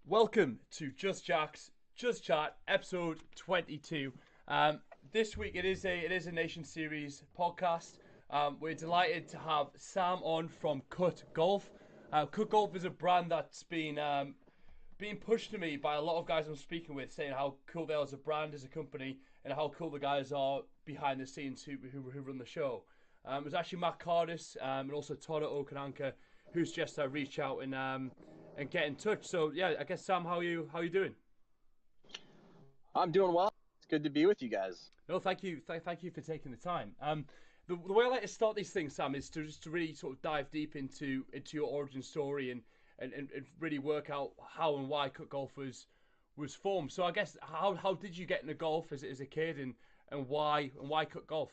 Welcome to Just Jacks, Just Chat, episode 22. This week it is a Nation Series podcast. We're delighted to have Sam on from Cut Golf. Cut Golf is a brand that's been being pushed to me by a lot of guys I'm speaking with, saying how cool they are as a brand, as a company, and how cool the guys are behind the scenes who run the show. It was actually Matt Cardis and also Todd Okananka who's just reached out and get in touch. So yeah, I guess Sam, how you doing? I'm doing well. It's good to be with you guys. No, thank you, thank you for taking the time. The way I like to start these things, Sam, is to really sort of dive deep into your origin story and really work out how and why Cut Golf was formed. So I guess how did you get into golf as a kid and why Cut Golf?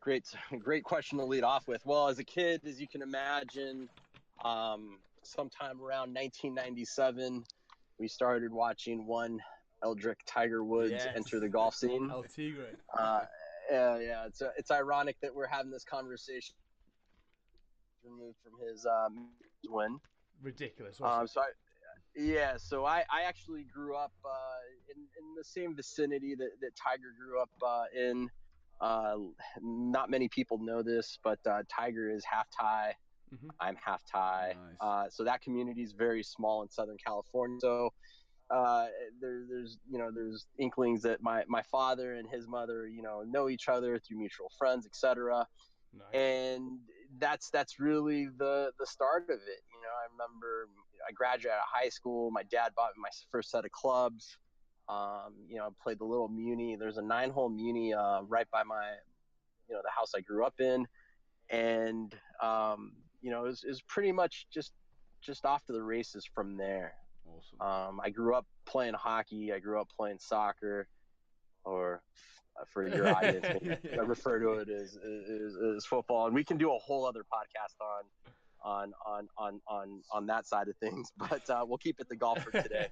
Great question to lead off with. Well, as a kid, as you can imagine, sometime around 1997, we started watching one Eldrick Tiger Woods enter the golf scene. El Tigre. Yeah. It's ironic that we're having this conversation removed from his win. Ridiculous. So I actually grew up in the same vicinity that Tiger grew up in. Not many people know this, but Tiger is half Thai. Mm-hmm. I'm half Thai. Nice. So that community is very small in Southern California. So there's inklings that my father and his mother know each other through mutual friends, etc. Nice. And that's really the start of it. I remember I graduated out of high school. My dad bought me my first set of clubs. Played the little Muni. There's a 9-hole Muni right by the house I grew up in, and it was pretty much just off to the races from there. Awesome. I grew up playing hockey. I grew up playing soccer, or for your audience, I refer to it as football. And we can do a whole other podcast on that side of things, but we'll keep it the golf for today.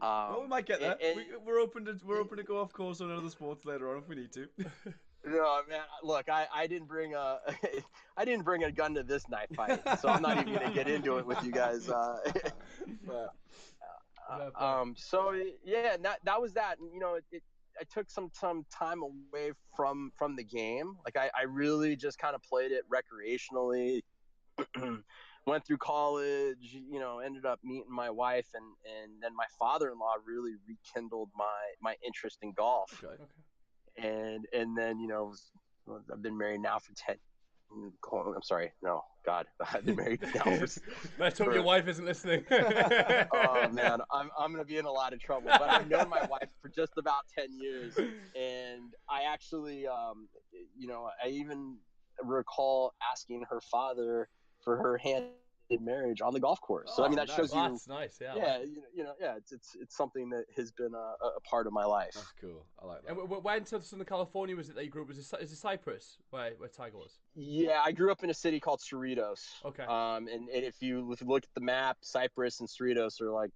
Well, we might get there. We're open to go off course on other sports later on if we need to. No, man. Look, I didn't bring a gun to this knife fight, so I'm not even gonna get into it with you guys. So yeah, that was that. And I took some time away from the game. Like I really just kind of played it recreationally. Went through college, ended up meeting my wife, and then my father-in-law really rekindled my interest in golf. Okay. And then I've been married now for 10. I'm sorry, no, God, I've been married now for. Let's hope your wife isn't listening. Oh man, I'm gonna be in a lot of trouble. But I've known my wife for just about 10 years, and I actually, I even recall asking her father for her hand in marriage on the golf course. So I mean that shows you. That's nice. Yeah. Yeah, it's something that has been a part of my life. That's cool. I like that. And where in Southern California was it that you grew up? Is it Cypress where Tiger was? Yeah, I grew up in a city called Cerritos. Okay. And if you look at the map, Cypress and Cerritos are like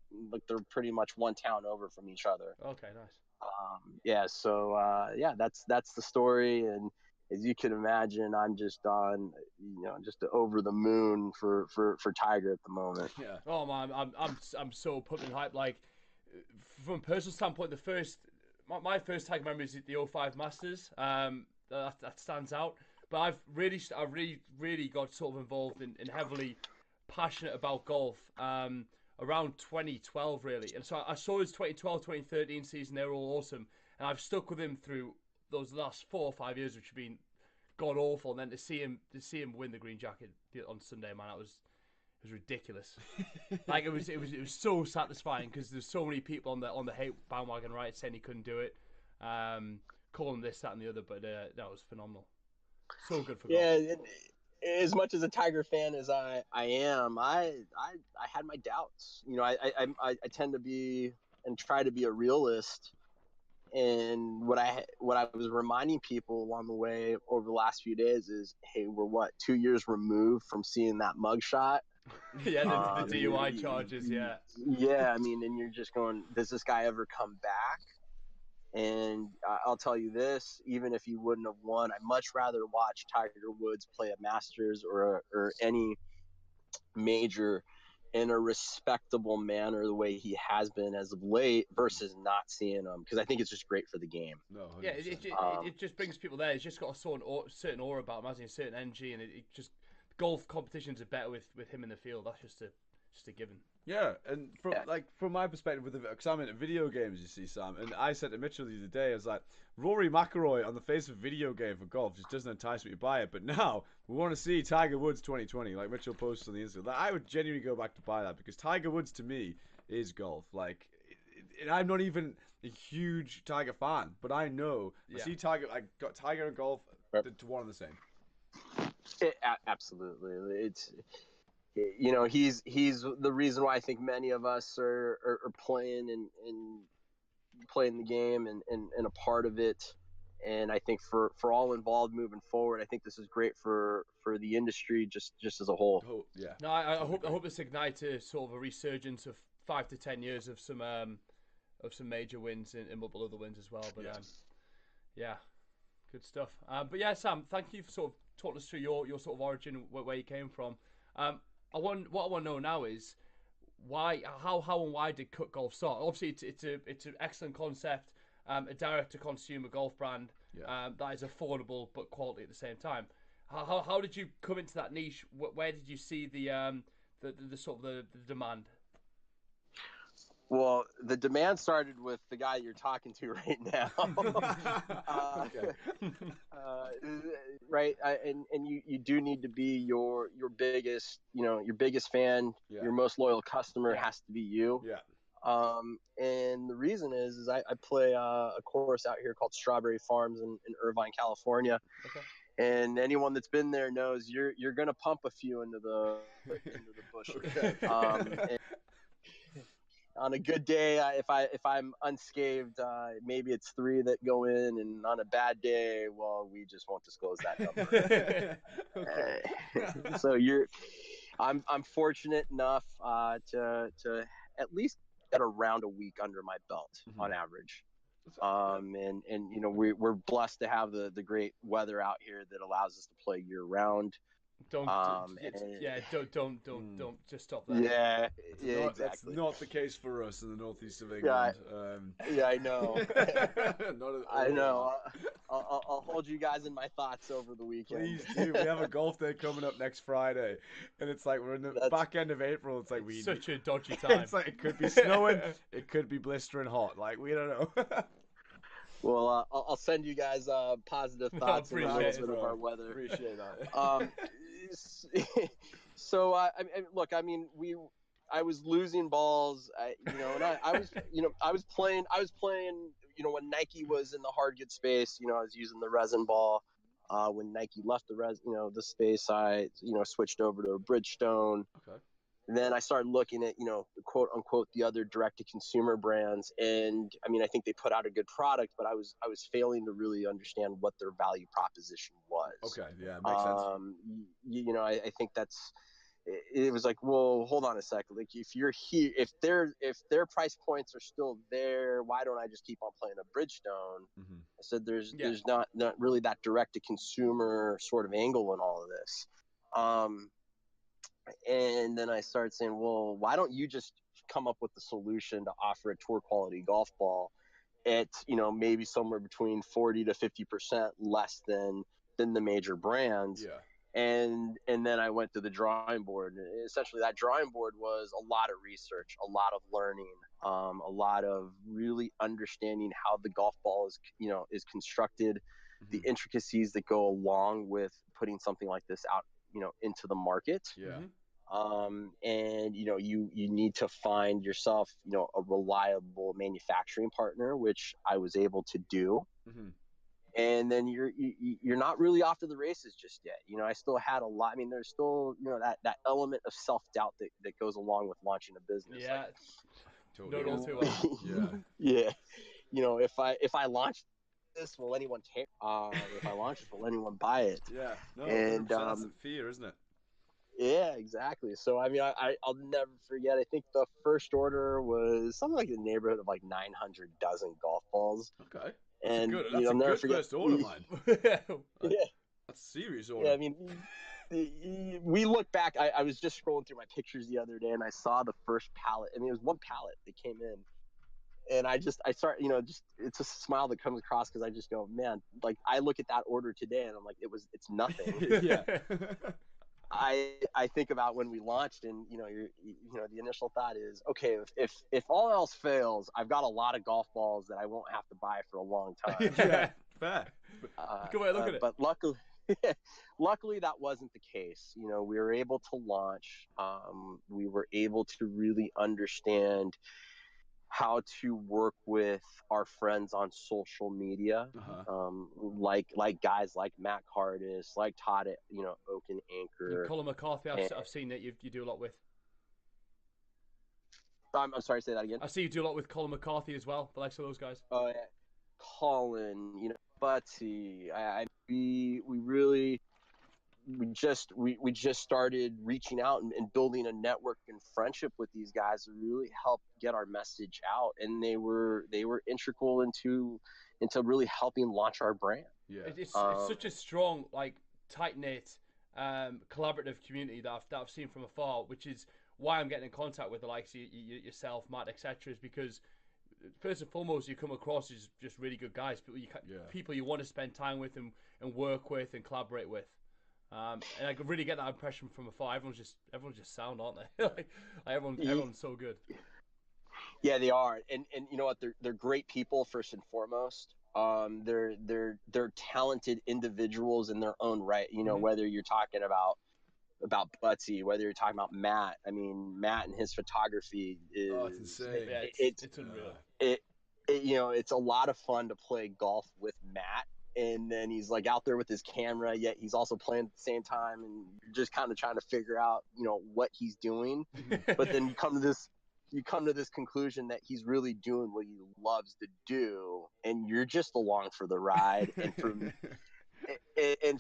they're pretty much one town over from each other. Okay, nice. That's the story. And as you can imagine, I'm just just over the moon for Tiger at the moment. Yeah. Oh man, I'm so pumped and hyped. Like from a personal standpoint, my first Tiger memory is at the '05 Masters. That stands out. But I've really got sort of involved and heavily passionate about golf around 2012 really. And so I saw his 2012, 2013 season. They were all awesome, and I've stuck with him through those last 4 or 5 years, which have been god awful, and then to see him win the green jacket on Sunday, man, it was ridiculous. Like it was so satisfying because there's so many people on the hate bandwagon, right, saying he couldn't do it, calling this, that, and the other, but that was phenomenal. So good for golf. Yeah. As much as a Tiger fan as I am, I had my doubts. I tend to be and try to be a realist. And what I was reminding people along the way over the last few days is, hey, we're 2 years removed from seeing that mugshot. Yeah, the DUI charges, yeah. Yeah, I mean, and you're just going, does this guy ever come back? And I'll tell you this, even if he wouldn't have won, I'd much rather watch Tiger Woods play a Masters or any major in a respectable manner the way he has been as of late versus not seeing him, because I think it's just great for the game. No, 100%. Yeah, it just brings people there. He's just got a certain aura about him, hasn't he? A certain energy, and it just golf competitions are better with him in the field. That's just a given. Yeah, and from my perspective, because I'm into video games, you see, Sam, and I said to Mitchell the other day, I was like, Rory McIlroy on the face of a video game for golf just doesn't entice me to buy it. But now we want to see Tiger Woods 2020, like Mitchell posted on the Instagram. Like, I would genuinely go back to buy that because Tiger Woods to me is golf. Like, and I'm not even a huge Tiger fan, but I know I see Tiger. I got Tiger and golf to one and the same. Absolutely, it's. He's the reason why I think many of us are playing and playing the game and a part of it. And I think for all involved moving forward, I think this is great for the industry just as a whole. Oh, yeah. No, I hope this ignites a sort of a resurgence of 5 to 10 years of some major wins and multiple other wins as well. But yeah, good stuff. But yeah, Sam, thank you for sort of talking us through your sort of origin, where you came from. What I want to know now is how and why did Cut Golf start? Obviously, it's an excellent concept, a direct-to-consumer golf brand that is affordable but quality at the same time. How did you come into that niche? Where did you see the sort of the demand? Well, the demand started with the guy you're talking to right now. Right, and you do need to be your biggest, your biggest fan, your most loyal customer has to be you. Yeah. And the reason is I play a course out here called Strawberry Farms in Irvine, California. Okay. And anyone that's been there knows you're gonna pump a few into the bush. Okay. And on a good day, if I'm unscathed, maybe it's 3 that go in, and on a bad day, well, we just won't disclose that number. So I'm fortunate enough to at least get around a week under my belt on average. And we're blessed to have the great weather out here that allows us to play year round. Don't just stop that. Yeah, exactly. That's not the case for us in the northeast of England. Yeah, I know. I know. All. I'll hold you guys in my thoughts over the weekend. Please do. We have a golf day coming up next Friday, and it's like we're in the back end of April. It's like such a dodgy time. It's like it could be snowing, it could be blistering hot. Like we don't know. Well, I'll send you guys positive thoughts on a little bit of our weather. Appreciate that. So look, I mean, I was losing balls, and I was playing, when Nike was in the hard good space, I was using the resin ball. When Nike left the space, I, switched over to a Bridgestone. Okay. And then I started looking at, quote unquote, the other direct to consumer brands. And I mean, I think they put out a good product, but I was failing to really understand what their value proposition was. Okay. Yeah. Makes sense. I think it was like, well, hold on a second. Like if you're here, if their price points are still there, why don't I just keep on playing a Bridgestone? Mm-hmm. I said, there's not really that direct to consumer sort of angle in all of this. And then I started saying, well, why don't you just come up with the solution to offer a tour quality golf ball at, maybe somewhere between 40 to 50% less than the major brands. Yeah. And then I went to the drawing board. And essentially that drawing board was a lot of research, a lot of learning, a lot of really understanding how the golf ball is constructed, the intricacies that go along with putting something like this out, into the market. Yeah. And you need to find yourself, a reliable manufacturing partner, which I was able to do. Mm-hmm. And then you're not really off to the races just yet. I still had a lot. I mean, there's still, that element of self-doubt that goes along with launching a business. Yeah. Totally. Don't know too well. Yeah. Yeah. If I launch this, will anyone take? If I launch it, will anyone buy it? Yeah. No, and that's a fear, isn't it? Yeah, exactly. So I mean, I'll never forget. I think the first order was something like in the neighborhood of like 900 dozen golf balls. Okay. And that's a good first order, man. Yeah. That's a serious order. Yeah, I mean, we look back. I was just scrolling through my pictures the other day, and I saw the first pallet. I mean, it was one pallet that came in, and I start, just it's a smile that comes across because I just go, man, like I look at that order today, and I'm like, it's nothing. Yeah. I think about when we launched, and the initial thought is, okay, if all else fails, I've got a lot of golf balls that I won't have to buy for a long time. Yeah, fair. Good way to look at it. But luckily that wasn't the case. We were able to launch. We were able to really understand how to work with our friends on social media, like guys like Matt Cardis, like Todd, Oaken Anchor, and Colin McCarthy. I've seen that you do a lot with. I'm sorry, say that again. I see you do a lot with Colin McCarthy as well. The likes of those guys. Oh yeah, Colin, Butsy. We just started reaching out and building a network and friendship with these guys to really help get our message out, and they were integral into really helping launch our brand. Yeah, it's such a strong, like, tight knit, collaborative community that I've seen from afar, which is why I'm getting in contact with the likes of yourself, Matt, etc. Is because first and foremost, you come across as just really good guys, people you want to spend time with and work with and collaborate with. And I could really get that impression from afar. Everyone's just sound, aren't they? like everyone's so good. Yeah, they are, and you know what? They're great people first and foremost. They're talented individuals in their own right. Whether you're talking about Butsy, whether you're talking about Matt. I mean, Matt and his photography is it's insane. Yeah, it's unreal. It's a lot of fun to play golf with Matt. And then he's like out there with his camera, yet he's also playing at the same time, and you're just kind of trying to figure out, what he's doing. But then you come to this conclusion that he's really doing what he loves to do, and you're just along for the ride. And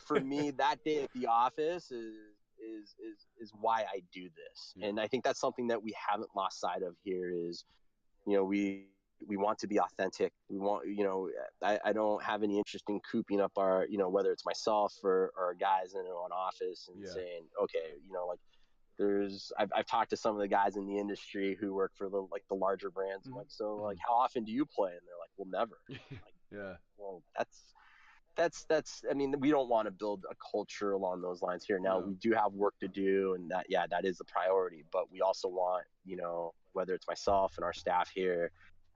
for me, that day at the office is why I do this. And I think that's something that we haven't lost sight of here is, we want to be authentic. We want, I don't have any interest in cooping up our, whether it's myself or guys in an office and saying, okay, I've talked to some of the guys in the industry who work for the larger brands. I'm like, so like, how often do you play? And they're like, well, never. Like, well, that's, I mean, we don't want to build a culture along those lines here. Now we do have work to do, and that is the priority, but we also want, whether it's myself and our staff here,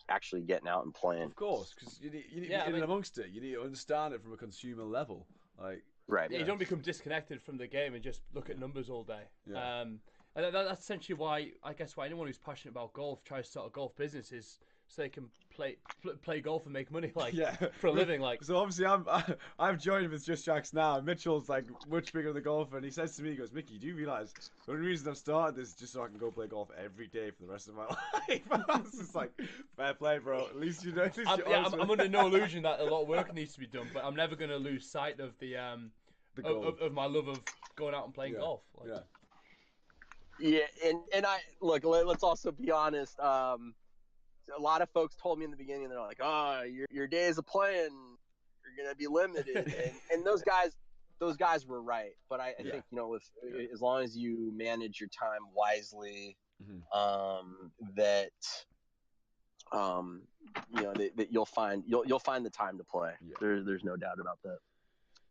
actually getting out and playing. Of course, because you need to get in amongst it. You need to understand it from a consumer level. Like, right. Yeah, you don't become disconnected from the game and just look at numbers all day. Yeah. And that's essentially why anyone who's passionate about golf tries to start a golf business is so they can play golf and make money, for a living. Like, so obviously I've joined with Just Jacks now. Mitchell's like much bigger than the golfer, and he says to me, he goes, Mickey, do you realize the only reason I've started this is just so I can go play golf every day for the rest of my life? It's just like, fair play, bro. At least you know. I'm under no illusion that a lot of work needs to be done, but I'm never going to lose sight of the of my love of going out and playing golf. Yeah, and I look. Let's also be honest. A lot of folks told me in the beginning, they're like, "Oh, your days of playing, you're gonna be limited," and those guys were right. But I think as long as you manage your time wisely, that you'll find the time to play. Yeah. There's no doubt about that.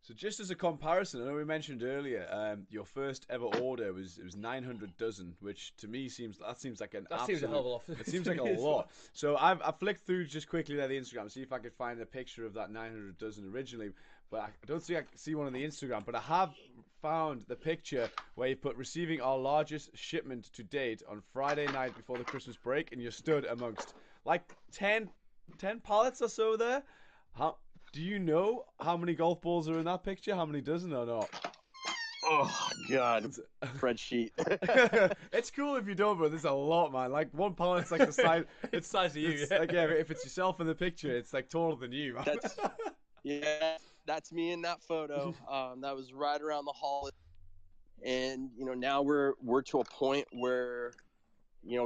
So just as a comparison, I know we mentioned earlier, your first ever order was 900 dozen, which to me seems like seems a hell of a lot. It seems like a lot. So I flicked through just quickly there the Instagram, see if I could find a picture of that 900 dozen originally, but I don't think I can see one on the Instagram. But I have found the picture where you put receiving our largest shipment to date on Friday night before the Christmas break, and you stood amongst like 10 pallets or so there. Do you know how many golf balls are in that picture? How many dozen or not? Oh, God. Spreadsheet. It's cool if you don't, but there's a lot, man. Like, one pallet's like the size... It's the size of you. It's, like, yeah, if it's yourself in the picture, it's like taller than you, man. That's me in that photo. That was right around the holiday. And, now we're to a point where,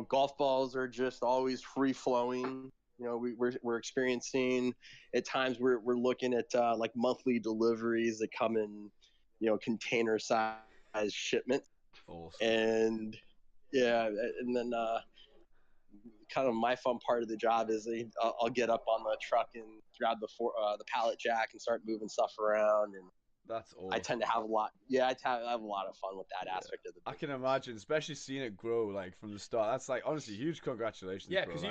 golf balls are just always free-flowing. We're experiencing at times we're looking at like monthly deliveries that come in, container size shipment. Awesome. And yeah, and then kind of my fun part of the job is I'll get up on the truck and grab the pallet jack and start moving stuff around. And that's awesome. I tend to have a lot. Yeah, I have a lot of fun with that aspect of the business. I can imagine, especially seeing it grow like from the start. That's like honestly huge congratulations. Yeah, because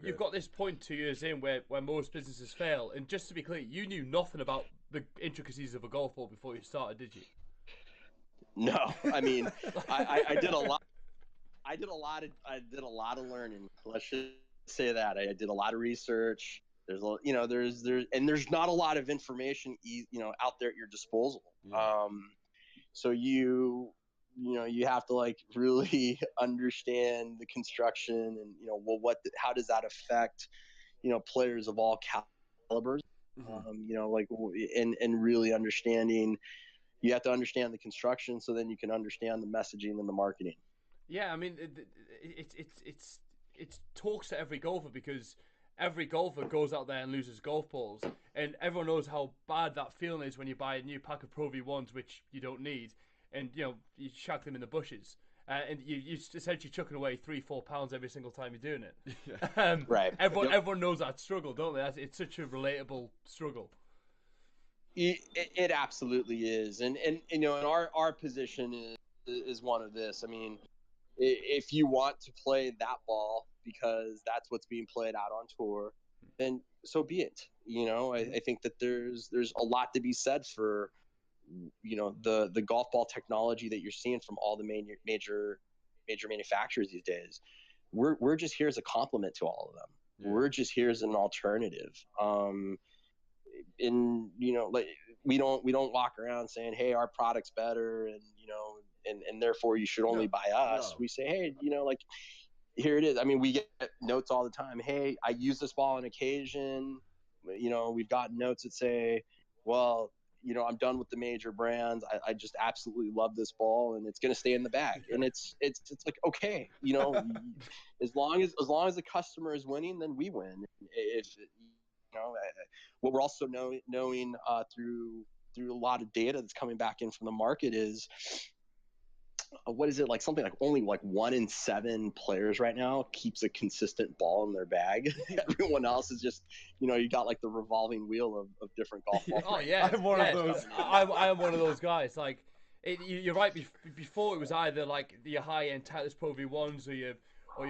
you've got this point 2 years in where most businesses fail. And just to be clear, you knew nothing about the intricacies of a golf ball before you started, did you? No, I mean, I did a lot. I did a lot of learning. Let's just say that I did a lot of research. There's there's not a lot of information out there at your disposal. Yeah. So you have to like really understand the construction and how does that affect players of all calibers. Mm-hmm. And really understanding. You have to understand the construction so then you can understand the messaging and the marketing. Yeah, I mean, it talks to every golfer because every golfer goes out there and loses golf balls, and everyone knows how bad that feeling is when you buy a new pack of Pro V1s, which you don't need, and you shag them in the bushes, and you essentially chucking away 3-4 pounds every single time you're doing it. Yeah. Right. Everyone knows that struggle, don't they? It's such a relatable struggle. It absolutely is, and our position is one of this. I mean, if you want to play that ball because that's what's being played out on tour, then so be it. I think that there's a lot to be said for the golf ball technology that you're seeing from all the major manufacturers these days. We're just here as a complement to all of them. Yeah. We're just here as an alternative. And like we don't walk around saying, hey, our product's better and therefore you should only buy us. No. We say, hey, like here it is. I mean, we get notes all the time. Hey, I use this ball on occasion. We've gotten notes that say, well, I'm done with the major brands. I just absolutely love this ball and it's going to stay in the bag. And it's like, okay, as long as the customer is winning, then we win. If what we're also knowing through a lot of data that's coming back in from the market is what is it, like something like only like 1 in 7 players right now keeps a consistent ball in their bag. Everyone else is just you got like the revolving wheel of different golf balls. Oh yeah, I'm one of those. I am one of those guys. Like you're right. Before it was either like your high end Titleist Pro V1s or your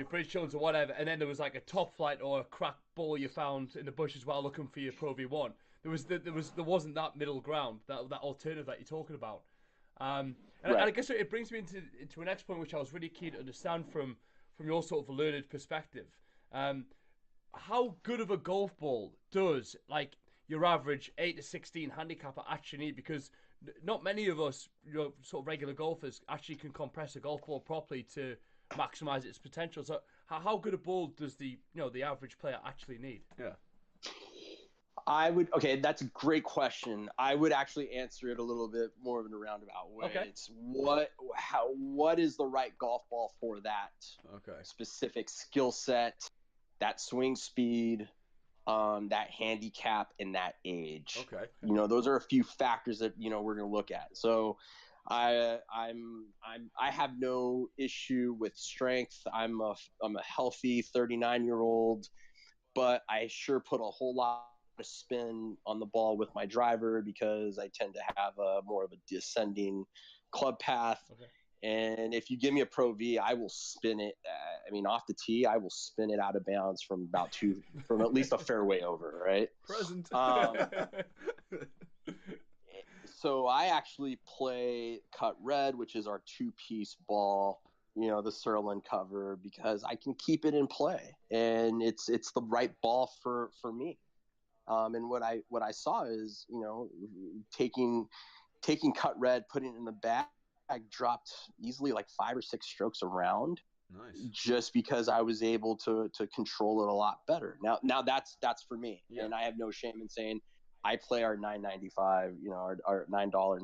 Bridgestones or whatever, and then there was like a top flight or a cracked ball you found in the bushes while looking for your Pro V1. There wasn't that middle ground, that alternative that you're talking about. And I guess it brings me into a next point, which I was really keen to understand from your sort of learned perspective. How good of a golf ball does like your average 8 to 16 handicapper actually need? Because not many of us, sort of regular golfers, actually can compress a golf ball properly to maximize its potential. So how good a ball does the average player actually need? Yeah. That's a great question. I would actually answer it a little bit more of in a roundabout way. Okay. It's what is the right golf ball for that specific skill set, that swing speed, that handicap, and that age. Okay. Those are a few factors that we're going to look at. So I have no issue with strength. I'm a healthy 39-year-old, but I sure put a whole lot of spin on the ball with my driver because I tend to have more of a descending club path. Okay. And if you give me a Pro V, I will spin it. Off the tee, I will spin it out of bounds from at least a fairway over, right? Present. So I actually play Cut Red, which is our 2-piece ball, the Surlyn cover, because I can keep it in play, and it's the right ball for me. And what I saw is, taking Cut Red, putting it in the bag, I dropped easily like 5 or 6 strokes around. Nice. Just because I was able to control it a lot better. Now that's for me, and I have no shame in saying I play our $9.95, our $9.95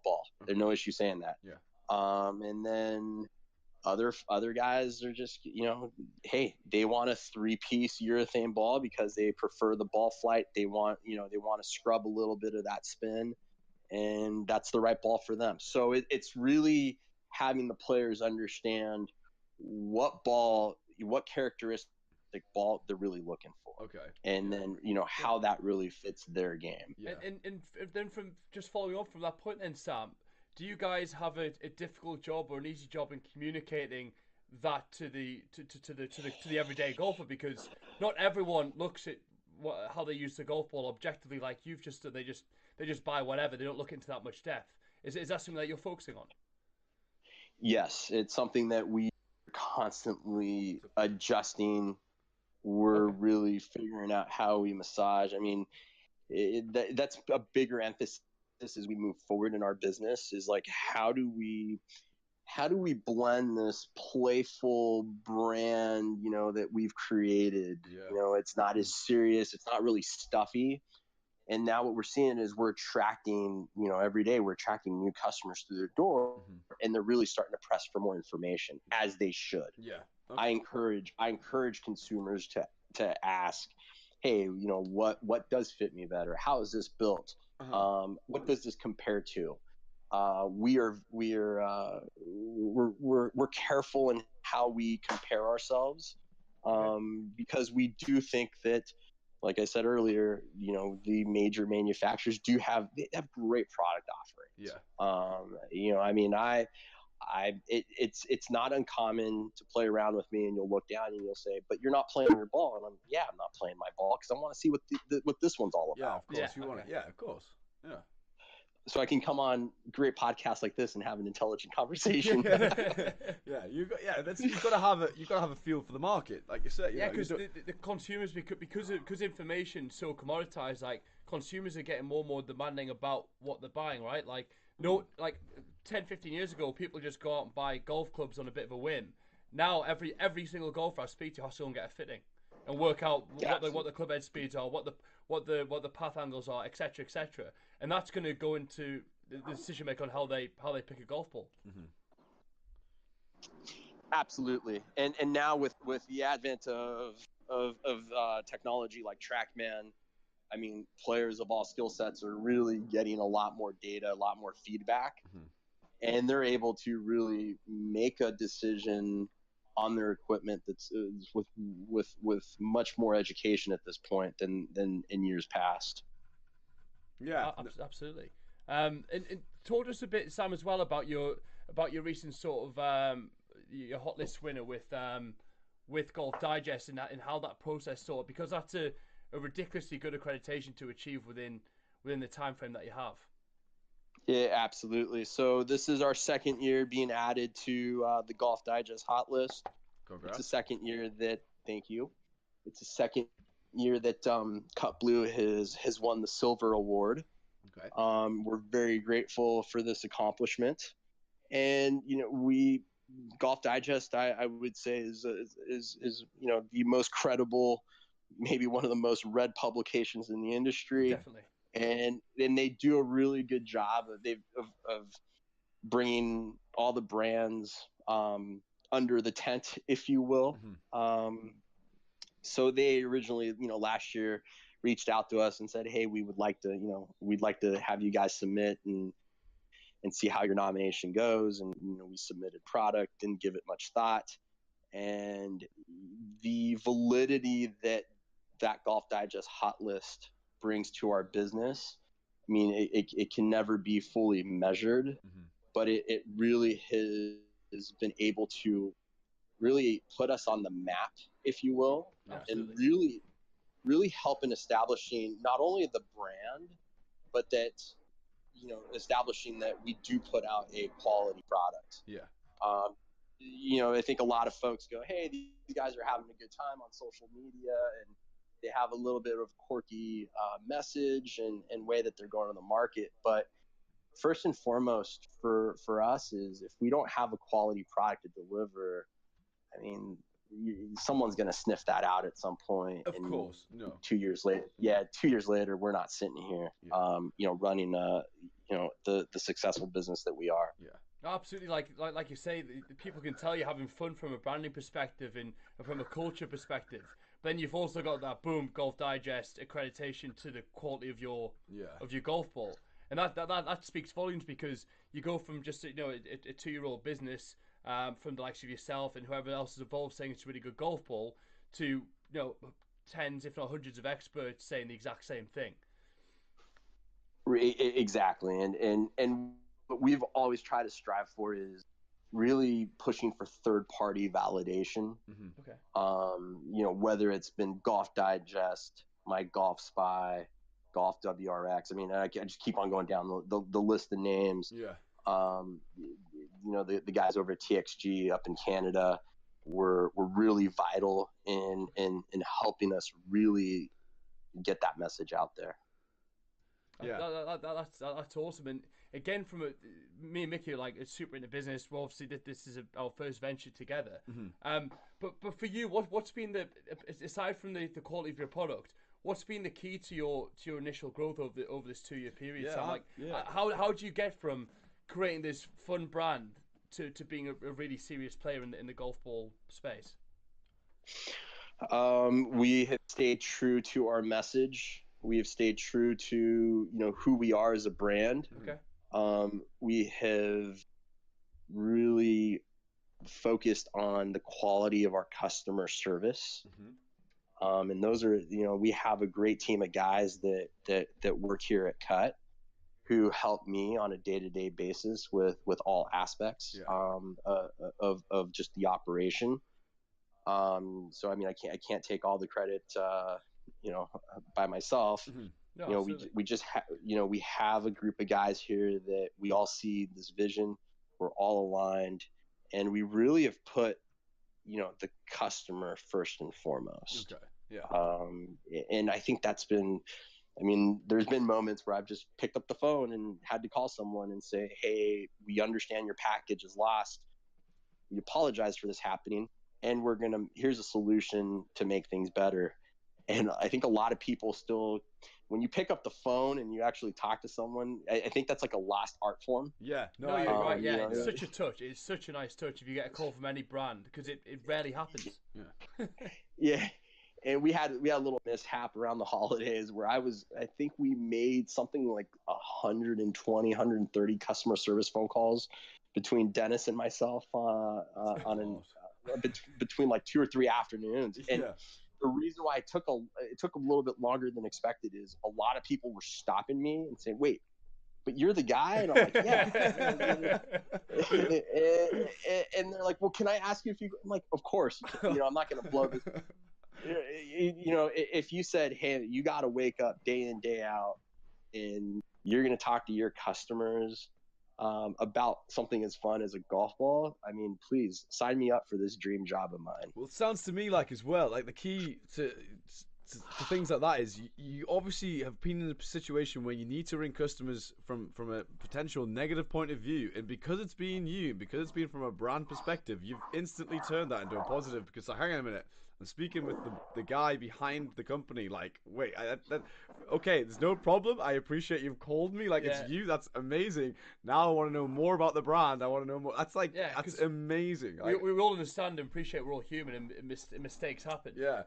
ball. There's no issue saying that. Yeah. And then other guys are just, hey, they want a 3-piece urethane ball because they prefer the ball flight. They want to scrub a little bit of that spin, and that's the right ball for them. So it's really having the players understand what characteristic ball they're really looking for. Okay. And then, how that really fits their game. Yeah. And then from just following up from that point then, Sam, do you guys have a difficult job or an easy job in communicating that to the everyday golfer? Because not everyone looks at how they use the golf ball objectively like you've just done. They just buy whatever. They don't look into that much depth. Is that something that you're focusing on? Yes, it's something that we are constantly adjusting. We're really figuring out how we massage. I mean, that's a bigger emphasis as we move forward in our business, is like, how do we blend this playful brand, that we've created? It's not as serious, it's not really stuffy. And now what we're seeing is we're attracting, every day we're attracting new customers through their door, and they're really starting to press for more information, as they should. Yeah. Okay. I encourage consumers to ask, hey, what does fit me better? How is this built? What does this compare to? We're careful in how we compare ourselves, because we do think that, like I said earlier, the major manufacturers they have great product offerings. Yeah. I mean, it's not uncommon to play around with me, and you'll look down and you'll say, "But you're not playing your ball." And I'm not playing my ball because I want to see what this one's all about. Yeah, of course. You want it. Yeah, of course. Yeah. So I can come on great podcasts like this and have an intelligent conversation. You've got to have a feel for the market, like you said. Because the consumers, because information's so commoditized, like consumers are getting more and more demanding about what they're buying, right? Like 10, 15 years ago, people just go out and buy golf clubs on a bit of a whim. Now every single golfer I speak to has to go and get a fitting and work out what the club head speeds are, what the path angles are, etc., etc. And that's going to go into the decision making on how they pick a golf ball. Absolutely, and now with the advent of technology like TrackMan, I mean, players of all skill sets are really getting a lot more data, a lot more feedback, and they're able to really make a decision on their equipment that's with much more education at this point than in years past. Yeah, absolutely. And talk to us a bit, Sam, as well about your recent sort of your hot list winner with Golf Digest and how that process sort of, because that's a ridiculously good accreditation to achieve within the time frame that you have. Yeah, absolutely. So this is our second year being added to the Golf Digest hot list. Congrats. It's the second year that, thank you. It's the second year that Cut Blue has won the Silver Award. Okay. We're very grateful for this accomplishment, and Golf Digest, I would say is the most credible, maybe one of the most read publications in the industry. Definitely. And they do a really good job of bringing all the brands under the tent, if you will. So they originally, last year reached out to us and said, hey, we'd like to have you guys submit and see how your nomination goes. And, we submitted product, didn't give it much thought. And the validity that Golf Digest hot list brings to our business, I mean, it can never be fully measured, but it really has been able to really put us on the map, if you will. Absolutely. And really help in establishing not only the brand, but that, establishing that we do put out a quality product. Yeah. I think a lot of folks go, hey, these guys are having a good time on social media, and they have a little bit of quirky message and way that they're going to the market. But first and foremost for us is, if we don't have a quality product to deliver, I mean, someone's going to sniff that out at some point. Of course. No. 2 years later, we're not sitting here, running the successful business that we are. Yeah. Absolutely, like you say, the people can tell you're having fun from a branding perspective and from a culture perspective. Then you've also got that Golf Digest accreditation to the quality of your golf ball, and that speaks volumes, because you go from just a 2-year-old business, from the likes of yourself and whoever else is involved saying it's a really good golf ball, to tens if not hundreds of experts saying the exact same thing. Exactly, and what we've always tried to strive for is really pushing for third-party validation. Okay. Whether it's been Golf Digest, My Golf Spy, Golf WRX. I mean, I just keep on going down the list of names. Yeah. The guys over at TXG up in Canada were really vital in helping us really get that message out there. Yeah, that's awesome. And again, from me and Mickey are like super into business. Well, obviously this is our first venture together. But for you, what's been aside from the quality of your product, what's been the key to your initial growth over this 2-year period? Yeah, How do you get from creating this fun brand to being a really serious player in the golf ball space? We have stayed true to our message. We have stayed true to who we are as a brand. Okay. We have really focused on the quality of our customer service. And those are, we have a great team of guys that work here at Cut, who help me on a day-to-day basis with all aspects of just the operation. So I mean, I can't take all the credit by myself. No, we just we have a group of guys here that we all see this vision. We're all aligned, and we really have put the customer first and foremost. Okay. Yeah. And I think that's been, I mean, there's been moments where I've just picked up the phone and had to call someone and say, hey, we understand your package is lost. We apologize for this happening, and here's a solution to make things better. And I think a lot of people still, when you pick up the phone and you actually talk to someone, I think that's like a lost art form. Yeah. No, you're right. Yeah, it's such a touch. It's such a nice touch if you get a call from any brand, because it rarely happens. Yeah. Yeah. And we had a little mishap around the holidays where I think we made something like 120, 130 customer service phone calls between Dennis and myself between like 2 or 3 afternoons. And the reason why it took a little bit longer than expected is a lot of people were stopping me and saying, wait, but you're the guy? And I'm like, yeah. And they're like, well, can I ask you if I'm like, of course. I'm not going to blow this. If you said, hey, you got to wake up day in, day out, and you're going to talk to your customers about something as fun as a golf ball, I mean, please sign me up for this dream job of mine. Well, it sounds to me like, as well, like the key to things like that is you obviously have been in a situation where you need to ring customers from a potential negative point of view, and because it's been from a brand perspective, you've instantly turned that into a positive. Because hang on a minute, I'm speaking with the guy behind the company. Like, wait, okay, there's no problem. I appreciate you've called me. Like, it's you. That's amazing. Now I want to know more about the brand. I want to know more. That's like, that's amazing. We all understand and appreciate we're all human, and mistakes happen. Yeah.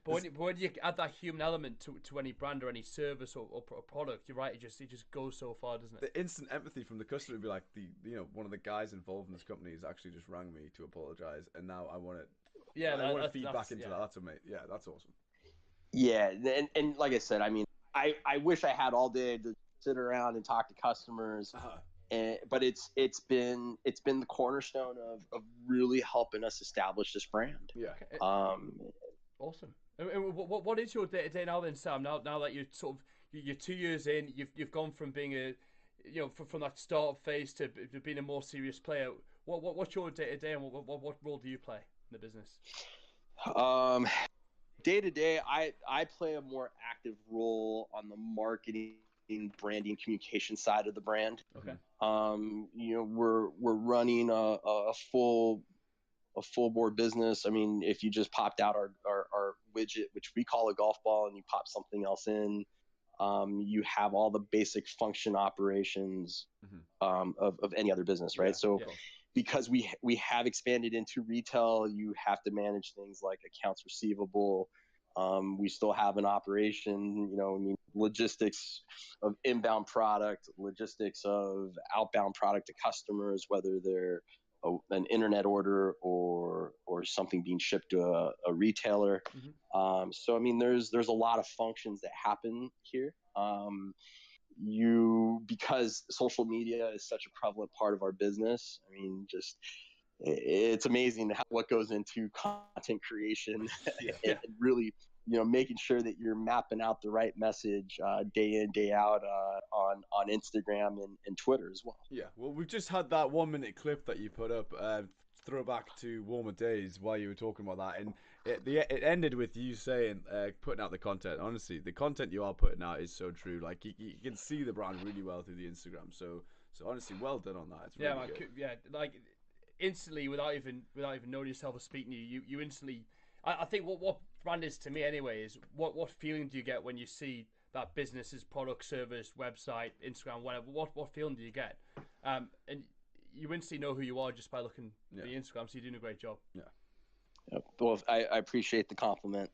But when you add that human element to any brand or any service or product, you're right. It just goes so far, doesn't it? The instant empathy from the customer would be like, one of the guys involved in this company has actually just rang me to apologize, and now I want to. Yeah, I want to feed back into that. That's amazing. Yeah, that's awesome. Yeah, and like I said, I mean, I wish I had all day to sit around and talk to customers. But it's been the cornerstone of really helping us establish this brand. Yeah. Awesome. What is your day to day now then, Sam? Now that you're you're 2 years in, you've gone from being from that startup phase to being a more serious player. What's your day to day, and what role do you play in the business? Day to day, I play a more active role on the marketing, branding, communication side of the brand. Okay. We're running a full board business. I mean, if you just popped out our widget, which we call a golf ball, and you pop something else in, you have all the basic function operations of any other business, right? Because we have expanded into retail, you have to manage things like accounts receivable, We still have an operation, you know, I mean, logistics of inbound product, logistics of outbound product to customers, whether they're an internet order or something being shipped to a retailer. So I mean, there's a lot of functions that happen here. Because social media is such a prevalent part of our business. I mean, just it's amazing what goes into content creation and really, you know, making sure that you're mapping out the right message day in, day out on Instagram and Twitter as well. Yeah, well, we've just had that 1-minute clip that you put up, throwback to warmer days while you were talking about that, and it ended with you saying, putting out the content. Honestly, the content you are putting out is so true. Like, you can see the brand really well through the Instagram. So honestly, well done on that. It's really good. Like instantly, without even knowing yourself or speaking to you instantly. I think what brand is to me anyway is what feeling do you get when you see that business's product, service, website, Instagram, whatever. What feeling do you get? And you instantly know who you are just by looking at the Instagram. So you're doing a great job. Yeah. Well, I appreciate the compliment.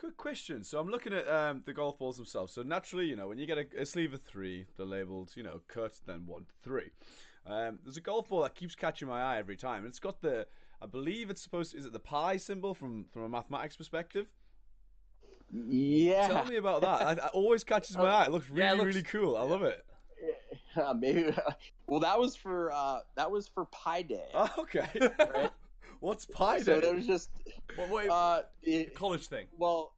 Good question. So I'm looking at the golf balls themselves. So naturally, you know, when you get a sleeve of 3, they're labeled, you know, cut, then 1 to 3. There's a golf ball that keeps catching my eye every time. It's got I believe it's is it the pi symbol from a mathematics perspective? Yeah. Tell me about that. It always catches my eye. It looks really cool. I love it. Maybe. Well, that was for Pi Day. Oh, okay. Right? What's Pi Day? So it was just college thing. Well,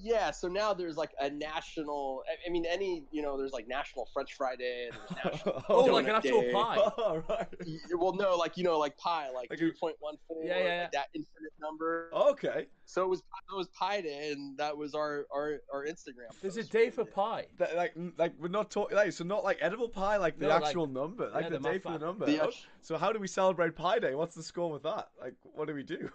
yeah. So now there's like a national. I mean, there's like National French Fry Day. There's National like an actual Day. pie. Oh, right. Well, no, like pi, like 2.14, like that infinite number. Okay. So it was Pi Day, and that was our Instagram. There's a day for pie. Like we're not talking so not like edible pie, like the actual number, like the day for the number. So how do we celebrate Pi Day? What's the score with that? Like, what do we do?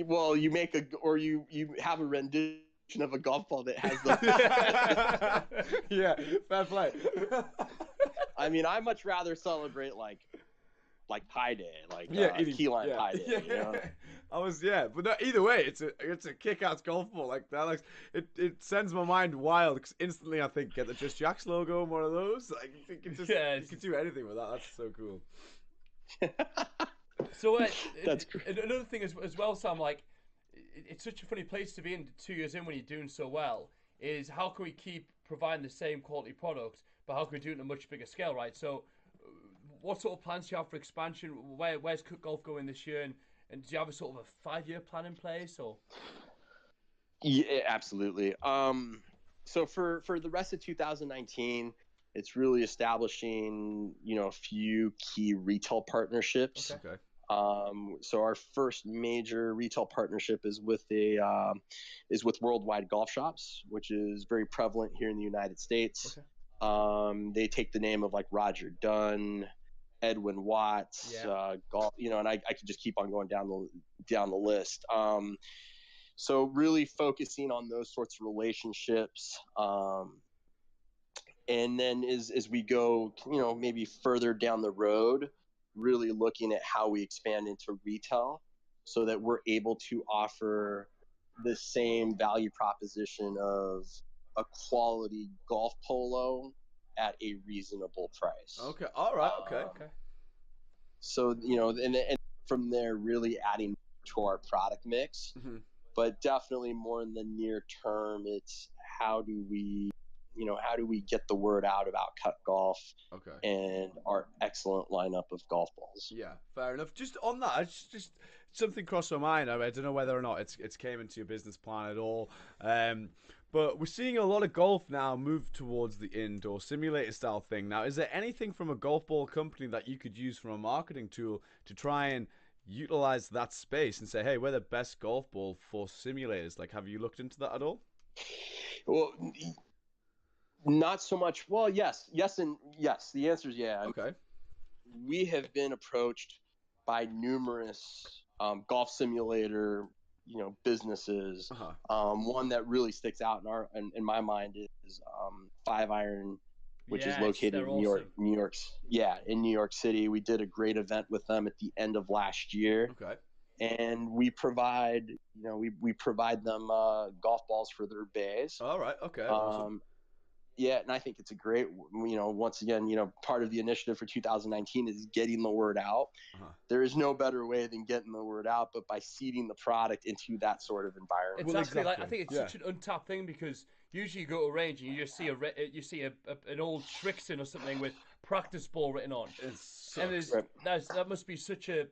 Well, you make you have a rendition of a golf ball that has the. Yeah, fair play. I mean, I much rather celebrate like Pi Day, like key line Pi Day. Yeah. You know? But no, either way, it's a kick-ass golf ball. Like that, like it sends my mind wild because instantly I think get the Just Jacks logo on one of those. Like you can do anything with that. That's so cool. So that's great. Another thing as well, Sam, like it's such a funny place to be in 2 years in when you're doing so well, is how can we keep providing the same quality product, but how can we do it on a much bigger scale, right? So what sort of plans do you have for expansion? Where's Cook Golf going this year, and do you have a sort of a 5-year plan in place, or? Yeah, absolutely. So for the rest of 2019, it's really establishing, a few key retail partnerships. Okay. So our first major retail partnership is with Worldwide Golf Shops, which is very prevalent here in the United States. Okay. They take the name of like Roger Dunn, Edwin Watts, golf, and I could just keep on going down the list. So really focusing on those sorts of relationships. And then as we go, maybe further down the road, really looking at how we expand into retail so that we're able to offer the same value proposition of a quality golf polo at a reasonable price. Okay. All right. Okay. So, and from there, really adding to our product mix, but definitely more in the near term, it's how do we get the word out about Cut Golf and our excellent lineup of golf balls? Yeah, fair enough. Just on that, it's just something crossed my mind. I don't know whether or not it's came into your business plan at all. But we're seeing a lot of golf now move towards the indoor simulator style thing. Now, is there anything from a golf ball company that you could use from a marketing tool to try and utilize that space and say, hey, we're the best golf ball for simulators? Like, have you looked into that at all? Well, not so much. Well, yes, and yes. The answer is yeah. Okay. We have been approached by numerous golf simulator, businesses. One that really sticks out in my mind is Five Iron, which is located in New York. Yeah, in New York City. We did a great event with them at the end of last year. Okay. and we provide we provide them golf balls for their bays. All right. Okay. Awesome. Yeah, and I think it's a great, once again, part of the initiative for 2019 is getting the word out. There is no better way than getting the word out, but by seeding the product into that sort of environment. Exactly. Like, I think it's such an untapped thing, because usually you go to a range and you just see an old Trixton or something with practice ball written on, and that must be such a.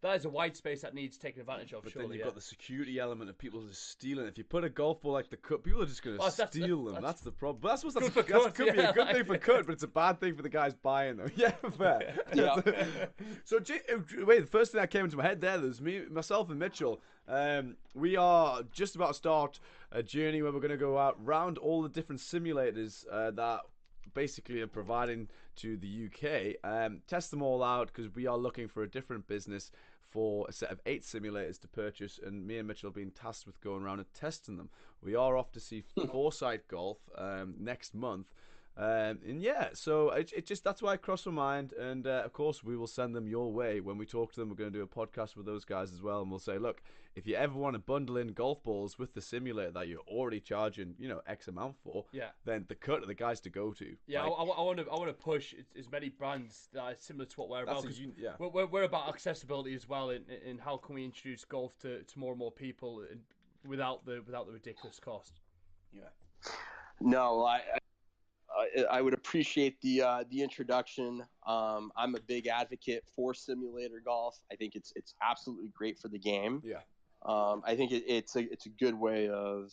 That is a white space that needs taken advantage of. But then you've got the security element of people just stealing. If you put a golf ball like the cut, people are just going to steal them. That's the problem. But that's that could be a good thing for cut, but it's a bad thing for the guys buying them. Yeah, fair. Yeah. So wait, the first thing that came into my head there's myself and Mitchell. We are just about to start a journey where we're going to go out round all the different simulators that basically are providing to the UK. Test them all out, because we are looking for a different business for a set of 8 simulators to purchase, and me and Mitchell have been tasked with going around and testing them. We are off to see Foresight Golf next month, and yeah, so it just, that's why it crossed my mind, and of course we will send them your way when we talk to them. We're going to do a podcast with those guys as well, and we'll say, look, if you ever want to bundle in golf balls with the simulator that you're already charging, X amount for, then the cut are the guys to go to. Yeah, like, I want to push as many brands that are similar to what we're about. We're about accessibility as well, in how can we introduce golf to more and more people without the ridiculous cost. Yeah. No, I would appreciate the introduction. I'm a big advocate for simulator golf. I think it's absolutely great for the game. Yeah. I think it's a good way of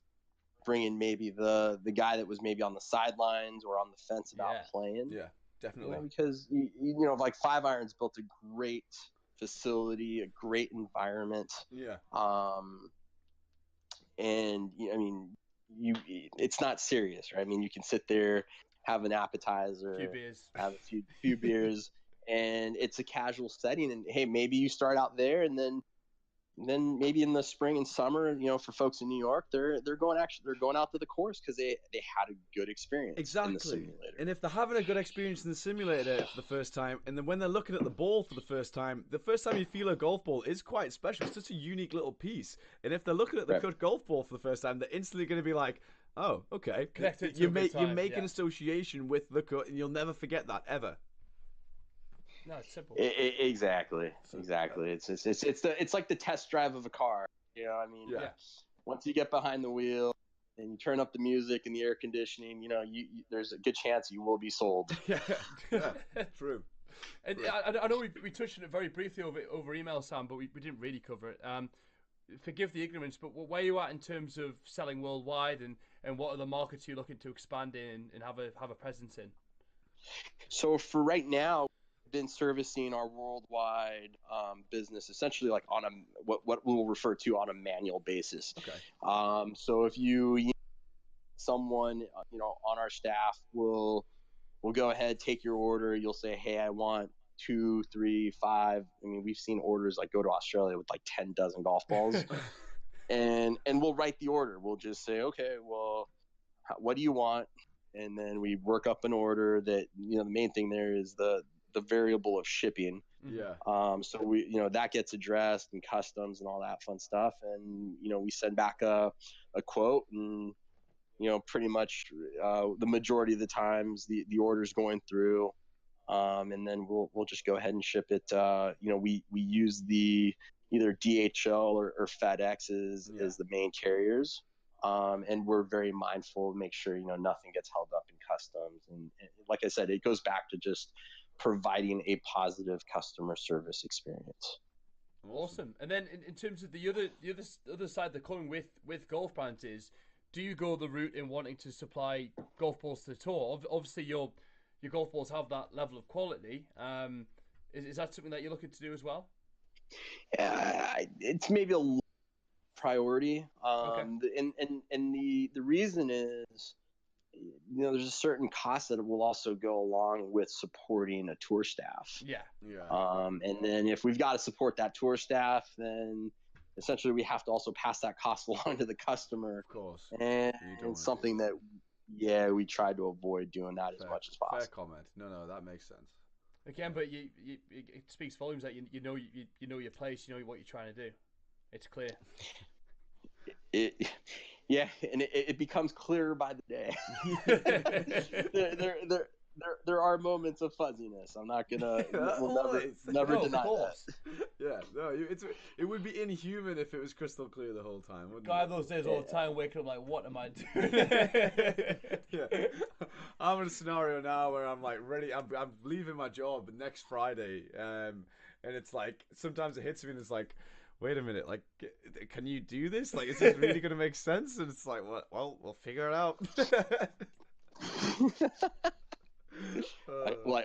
bringing maybe the guy that was maybe on the sidelines or on the fence about playing. Yeah, definitely. Because like Five Iron's built a great facility, a great environment. Yeah. And it's not serious, right? I mean, you can sit there, have an appetizer, have a few beers, and it's a casual setting. And hey, maybe you start out there, and then maybe in the spring and summer, for folks in New York, they're going out to the course because they had a good experience. Exactly. In the simulator. And if they're having a good experience in the simulator for the first time, and then when they're looking at the ball for the first time you feel a golf ball is quite special. It's such a unique little piece. And if they're looking at the cut golf ball for the first time, they're instantly going to be like, oh, okay. You make an association with the cut, and you'll never forget that ever. No, it's simple. Exactly. It's like the test drive of a car. Once you get behind the wheel and you turn up the music and the air conditioning, there's a good chance you will be sold. Yeah, true. And I know we touched on it very briefly over email, Sam, but we didn't really cover it. Forgive the ignorance, but where are you at in terms of selling worldwide, and what are the markets you're looking to expand in and have a presence in? So for right now, been servicing our worldwide business essentially like on what we'll refer to on a manual basis. Okay. So if someone on our staff will go ahead, take your order. You'll say, hey, I want 2, 3, 5. I mean, we've seen orders like go to Australia with like 10 dozen golf balls, and we'll write the order. We'll just say, okay, well, what do you want? And then we work up an order that the main thing there is the variable of shipping. Yeah. So we, that gets addressed and customs and all that fun stuff. And, we send back a quote, and, pretty much the majority of the times the order's going through. And then we'll just go ahead and ship it. We use the either DHL or FedEx as the main carriers. And we're very mindful to make sure, nothing gets held up in customs. And like I said, it goes back to just providing a positive customer service experience. Awesome. And then in terms of the other side that coming with golf brands is, do you go the route in wanting to supply golf balls to the tour? Obviously, your golf balls have that level of quality. Is that something that you're looking to do as well? Yeah, it's maybe a priority. Okay. And the reason is, there's a certain cost that will also go along with supporting a tour staff. Yeah. And then if we've got to support that tour staff, then essentially we have to also pass that cost along to the customer. Of course. And it's something that, we try to avoid doing that as much as possible. Fair comment. No, that makes sense. Again, but it speaks volumes that you know your place, you know what you're trying to do. It's clear. Yeah, and it becomes clearer by the day. there are moments of fuzziness. I'm not gonna we'll never deny that. Yeah, no, it would be inhuman if it was crystal clear the whole time, wouldn't I it? have those days all the time, waking up like, what am I doing? Yeah, I'm in a scenario now where I'm like ready. I'm leaving my job next Friday, and it's like sometimes it hits me and it's like, wait a minute, like, can you do this? Like, is this really gonna make sense? And it's like, what? Well, we'll figure it out.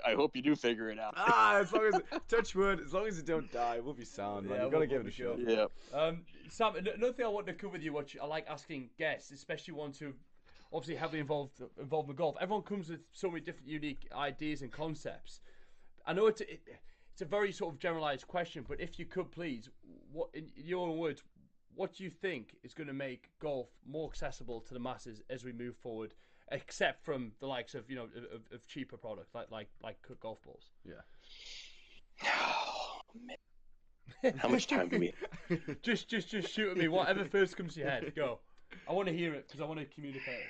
I hope you do figure it out. As long as touch wood, as long as you don't die, we'll be sound. Man. Yeah, You gotta give it a shot. Yeah. Sam, another thing I want to cover with you, which I like asking guests, especially ones who obviously heavily involved in golf. Everyone comes with so many different unique ideas and concepts. I know it's a very sort of generalized question, but if you could please, what in your own words, what do you think is going to make golf more accessible to the masses as we move forward? Except from the likes of of cheaper products like golf balls. Yeah. Oh, man. How much time do we? just shoot at me. Whatever first comes to your head. Go. I want to hear it because I want to communicate it.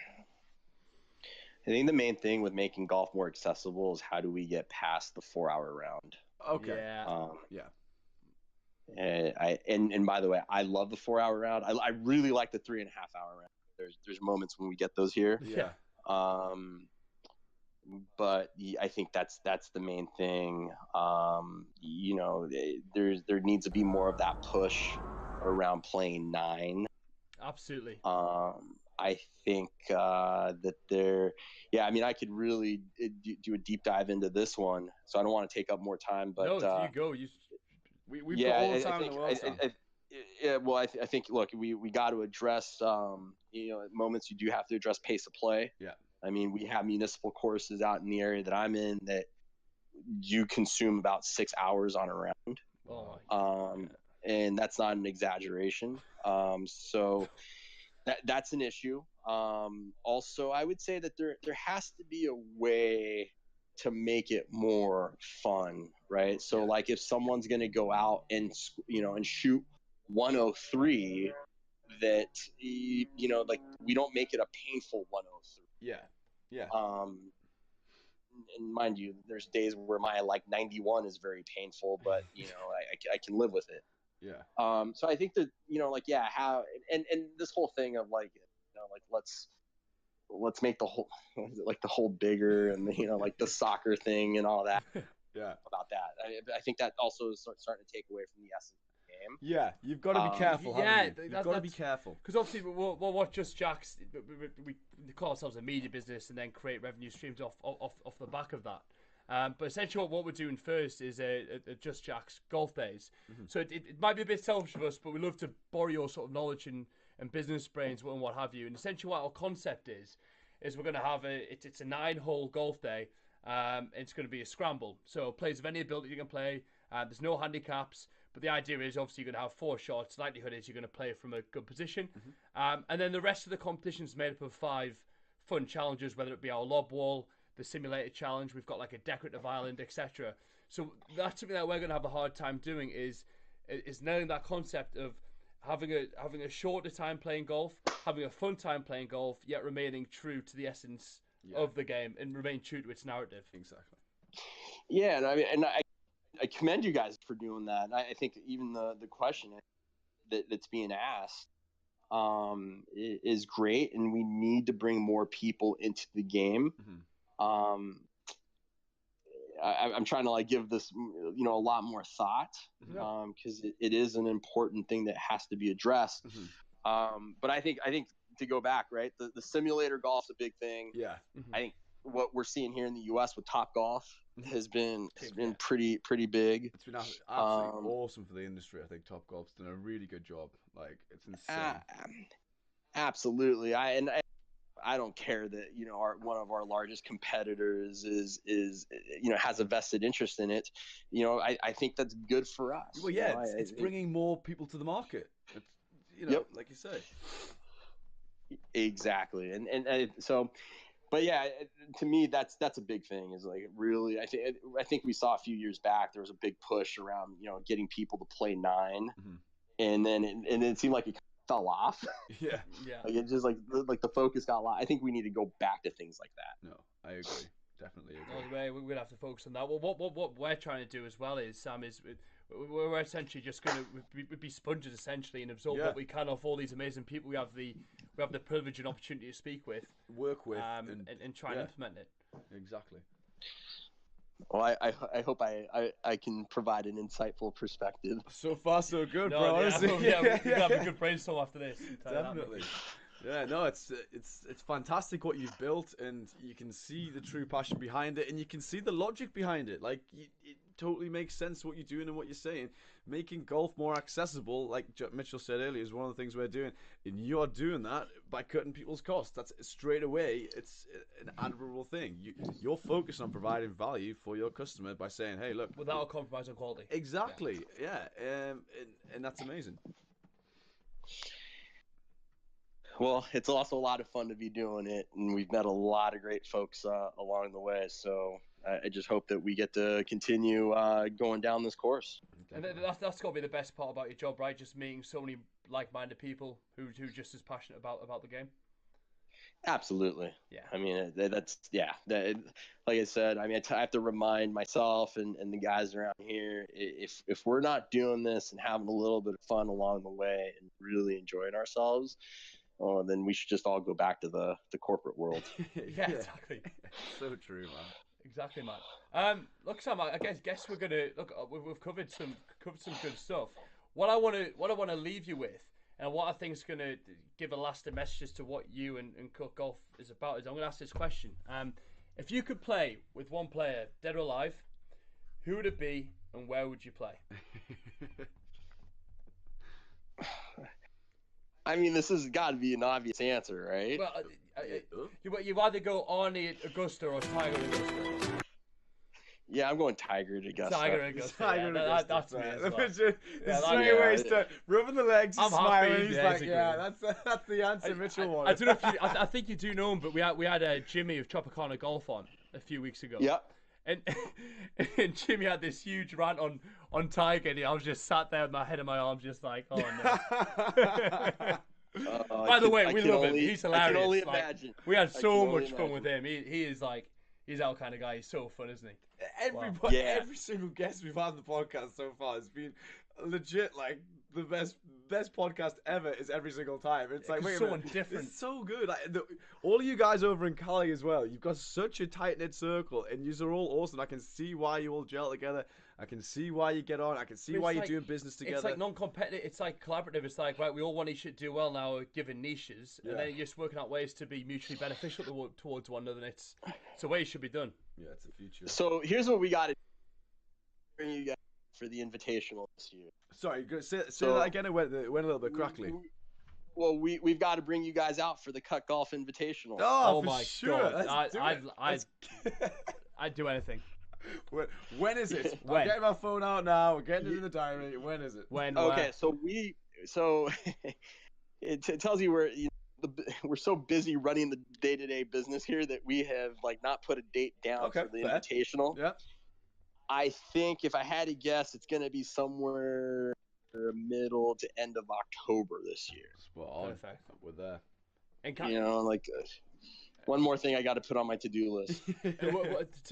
I think the main thing with making golf more accessible is how do we get past the 4-hour round? Okay. Yeah. Yeah. And by the way, I love the 4-hour round. I really like the 3.5-hour round. There's moments when we get those here. Yeah. But I think that's the main thing. There needs to be more of that push around playing 9. Absolutely. I think that I mean, I could really do a deep dive into this one, so I don't want to take up more time. But no, you go. We've got all the time in the world. Yeah, well, I think look, we got to address moments you do have to address pace of play. Yeah. I mean, we have municipal courses out in the area that I'm in that you consume about 6 hours on a round. Oh, and that's not an exaggeration. So that's an issue. Also, I would say that there has to be a way to make it more fun, right? So like if someone's going to go out and shoot 103, that like we don't make it a painful 103. Yeah. And mind you, there's days where my 91 is very painful, but I can live with it. Yeah. So I think that how and this whole thing of let's make the whole the hole bigger and the soccer thing and all that. Yeah. About that, I think that also is starting to take away from the essence of the game. Yeah, you've got to be careful. You've got to be careful because obviously we'll watch Just Jacks. We call ourselves a media business and then create revenue streams off the back of that. But essentially what we're doing first is a Just Jacks golf days. Mm-hmm. So it might be a bit selfish of us, but we love to borrow your sort of knowledge and business brains and what have you. And essentially what our concept is we're going to have it's a 9-hole golf day. It's going to be a scramble. So players of any ability you can play. There's no handicaps. But the idea is obviously you're going to have 4 shots. Likelihood is you're going to play from a good position. Mm-hmm. And then the rest of the competition is made up of 5 fun challenges, whether it be our lob wall, the simulated challenge. We've got like a decorative island, etc. So that's something that we're going to have a hard time doing is nailing that concept of having a shorter time playing golf, having a fun time playing golf, yet remaining true to the essence of the game and remain true to its narrative. Exactly. Yeah, and I commend you guys for doing that. And I think even the question that's being asked is great, and we need to bring more people into the game. Mm-hmm. I'm trying to give this a lot more thought because it is an important thing that has to be addressed. Mm-hmm. But I think to go back, right, the simulator golf's a big thing. Yeah. Mm-hmm. I think what we're seeing here in the U.S. with Top Golf has been pretty big. It's been absolutely awesome for the industry. I think Top Golf's done a really good job. It's insane. Absolutely. I don't care that one of our largest competitors is has a vested interest in it. I think that's good for us. Well, yeah, it's bringing more people to the market. It's, like you say. Exactly, and so. But yeah, to me, that's a big thing. Is really, I think we saw a few years back there was a big push around getting people to play 9, mm-hmm. and then it seemed like it fell off. Yeah. Like it just like the focus got lost. I think we need to go back to things like that. No, I agree. Definitely agree. No, we're gonna have to focus on that. Well, what we're trying to do as well is, Sam, is we're essentially just going to be sponges essentially and absorb what we can off all these amazing people we have the privilege and opportunity to speak with, work with, and try and implement it. Exactly. Well, I hope I can provide an insightful perspective. So far, so good, bro. Yeah, Honestly. we'll have a good brainstorm after this. Definitely. Yeah, no, it's fantastic what you've built, and you can see the true passion behind it, and you can see the logic behind it. Like, it totally makes sense what you're doing and what you're saying. Making golf more accessible, like Mitchell said earlier, is one of the things we're doing, and you're doing that by cutting people's costs. That's straight away, it's an admirable thing. You're focused on providing value for your customer by saying, hey, look. Without a compromise on quality. Exactly, yeah. And that's amazing. Well, it's also a lot of fun to be doing it, and we've met a lot of great folks along the way. So I just hope that we get to continue going down this course. And that's got to be the best part about your job, right? Just meeting so many like-minded people who are just as passionate about the game. Absolutely. Yeah. I mean, like I said, I mean, I have to remind myself and the guys around here, if we're not doing this and having a little bit of fun along the way and really enjoying ourselves, then we should just all go back to the corporate world. Yeah, exactly. So true, man. Exactly, man. Look, Sam, I guess we're gonna look. We've covered some good stuff. What I want to leave you with, and what I think is gonna give a lasting message as to what you and Cut Golf is about, is I'm gonna ask this question. If you could play with one player, dead or alive, who would it be, and where would you play? I mean, this has got to be an obvious answer, right? Well, you either go Arnie at Augusta or Tiger at Augusta. Yeah, I'm going Tiger at Augusta. Tiger at Augusta. That's me as well. Straight away, start rubbing the legs, I'm smiling. happy. He's Yeah, like, yeah, that's the answer Mitchell wanted. I don't know if I think you do know him, but we had Jimmy of Tropicana Golf on a few weeks ago. Yep. And Jimmy had this huge rant on Tiger, and I was just sat there with my head in my arms, just like, oh no. By the way, we love him. He's hilarious. I can only imagine. We had so much fun with him. He is like, he's our kind of guy. He's so fun, isn't he? Every single guest we've had on the podcast so far has been legit like the best podcast ever. Is every single time. It's like, wait, someone different. It's so good. Like, all of you guys over in Cali as well. You've got such a tight knit circle, and you are all awesome. I can see why you all gel together. I can see why you get on. I can see why you're doing business together. It's like non-competitive. It's like collaborative. It's like, right, we all want each to do well now, given niches, and then you're just working out ways to be mutually beneficial towards one another. And it's the way it should be done. Yeah, it's the future. So here's what we got to bring you guys for the Invitational this year. Sorry, say that again. It went a little bit crackly. Well, we've got to bring you guys out for the Cut Golf Invitational. Oh my sure. God! I'd do anything. When is it? I'm getting my phone out now. We're getting it in the diary. When is it? When? Okay, so it tells you we're so busy running the day-to-day business here that we have like not put a date down for the Invitational. Yeah. I think if I had to guess, it's going to be somewhere middle to end of October this year. Spot on. Perfect. We're there. And one more thing I got to put on my to-do list.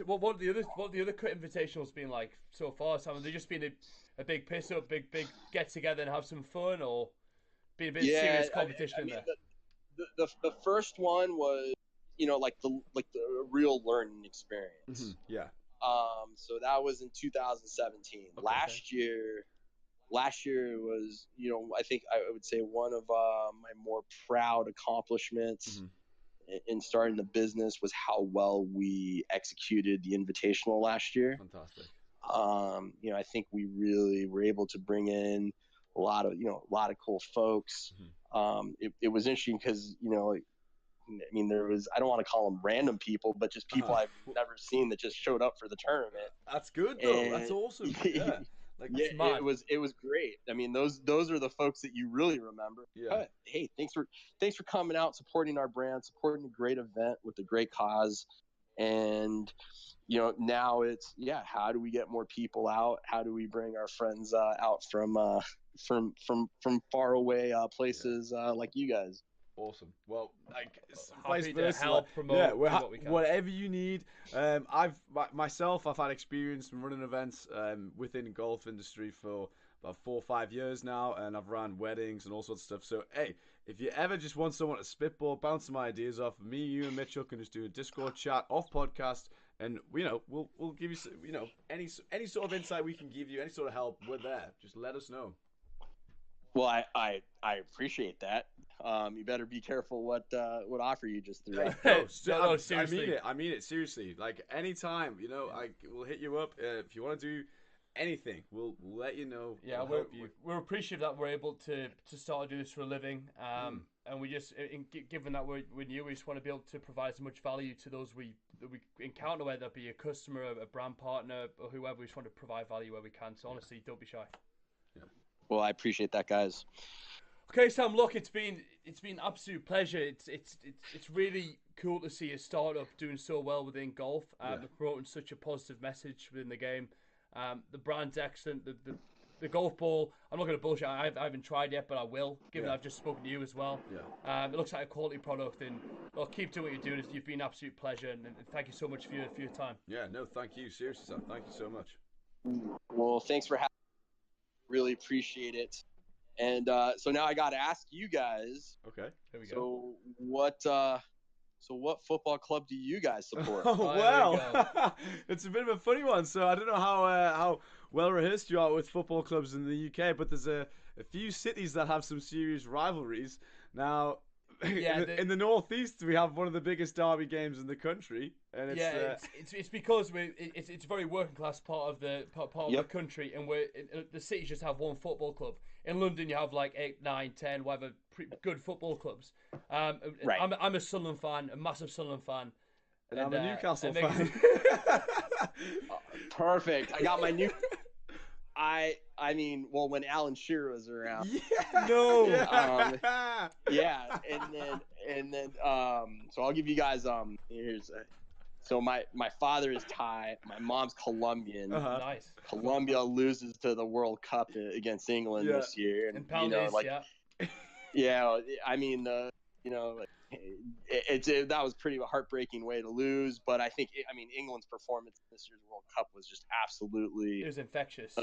what the other Cut Invitationals been like so far? Sam, have they just been a big piss up, big get together and have some fun, or been a bit serious competition in there? The first one was like the real learning experience. Mm-hmm. Yeah. So that was in 2017. Okay. Last year was I think I would say one of my more proud accomplishments. Mm-hmm. In starting the business was how well we executed the Invitational last year. Fantastic. I think we really were able to bring in a lot of cool folks. Mm-hmm. It was interesting because there was, I don't want to call them random people, but just people I've never seen that just showed up for the tournament. That's good though. That's awesome. Yeah. It was great. I mean, those are the folks that you really remember. Yeah. But, hey, thanks for coming out, supporting our brand, supporting a great event with a great cause. And now it's how do we get more people out? How do we bring our friends out from from far away places like you guys. Awesome. Well, like happy to help promote. Yeah, what we can. whatever you need. I've had experience from running events within golf industry for about 4 or 5 years now, and I've run weddings and all sorts of stuff. So hey, if you ever just want someone to spitball, bounce some ideas off, me, you, and Mitchell can just do a Discord chat off podcast, and we'll give you any sort of insight we can give you, any sort of help. We're there. Just let us know. Well, I appreciate that. You better be careful what offer you just threw. No, seriously. I mean it seriously. Like anytime, we'll hit you up if you want to do anything. We'll let you know. Yeah, we're appreciative that we're able to start doing this for a living. And we just, given that we're new, we just want to be able to provide as much value to those that we encounter, whether that be a customer, a brand partner, or whoever. We just want to provide value where we can. So honestly, don't be shy. Yeah. Well, I appreciate that, guys. Okay, Sam. Look, it's been absolute pleasure. It's really cool to see a startup doing so well within golf. Promoting such a positive message within the game. The brand's excellent. The golf ball. I'm not going to bullshit. I haven't tried yet, but I will. Given that I've just spoken to you as well. Yeah. It looks like a quality product, and well, keep doing what you're doing. You've been an absolute pleasure, and thank you so much for your time. Yeah. No, thank you. Seriously, Sam. Thank you so much. Well, thanks for having me. Really appreciate it. And so now I got to ask you guys. Okay. Here we go. So what football club do you guys support? Oh, well, it's a bit of a funny one. So I don't know how well rehearsed you are with football clubs in the UK, but there's a few cities that have some serious rivalries. Now, in the northeast, we have one of the biggest derby games in the country, and it's because it's a very working class part of the country, and the cities just have one football club. In London, you have like 8, 9, 10, whatever good football clubs. Right. I'm a Sunderland fan, a massive Sunderland fan. And I'm a Newcastle fan. Perfect. I got my new. I mean, well, when Alan Shearer was around. Yeah. No. And then so I'll give you guys so my father is Thai, my mom's Colombian. Nice. Colombia loses to the World Cup against England this year, and yeah, I mean, that was pretty a heartbreaking way to lose, but I think England's performance in this year's World Cup was just absolutely. It was infectious.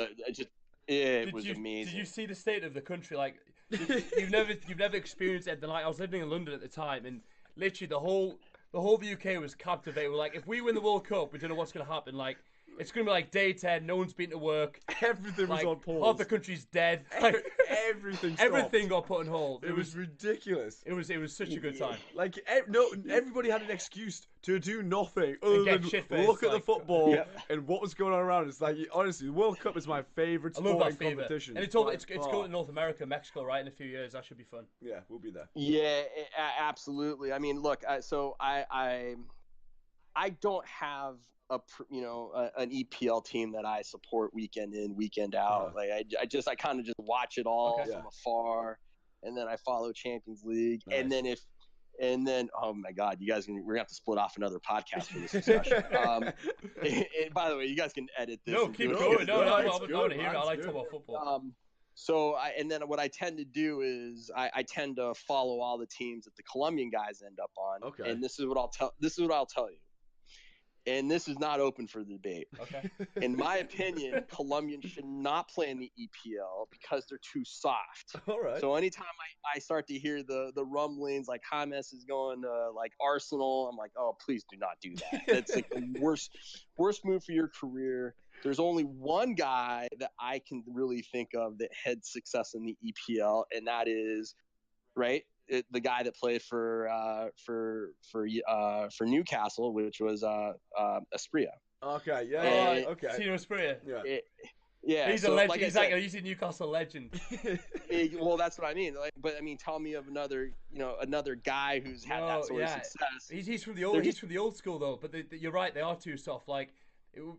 It was amazing. Did you see the state of the country? Like, you've never experienced it. Like, I was living in London at the time, and literally the whole of the UK was captivated. We're like, if we win the World Cup, we don't know what's going to happen. Like, it's going to be like day 10, no one's been to work. Everything was on pause. Half the country's dead. Like, everything got put on hold. It was ridiculous. It was such a good time. Like, everybody had an excuse to do nothing other than look at the football and what was going on around. It's like, honestly, the World Cup is my favourite sporting competition. And it's going to North America, Mexico, right, in a few years. That should be fun. Yeah, we'll be there. Yeah, absolutely. I mean, look, so I don't have an EPL team that I support weekend in, weekend out. Like I kind of just watch it all from afar, and then I follow Champions League, nice. and then oh my God, you guys we're gonna have to split off another podcast for this discussion. And by the way, you guys can edit this. No, keep going. No, I want to hear it. I like to talk about football. So and then what I tend to do is I tend to follow all the teams that the Colombian guys end up on. Okay. And this is what I'll tell you. And this is not open for debate. Okay. In my opinion, Colombians should not play in the EPL because they're too soft. All right. So anytime I start to hear the rumblings like James is going to like Arsenal, I'm like, oh, please do not do that. That's like the worst move for your career. There's only one guy that I can really think of that had success in the EPL, and that is the guy that played for Newcastle, which was Asprilla. Okay, yeah, okay. Tino Asprilla. Yeah. He's a legend. He's a Newcastle legend. Well, that's what I mean. But tell me of another guy who's had that sort of success. He's from the old school though. But you're right. They are too soft. Like.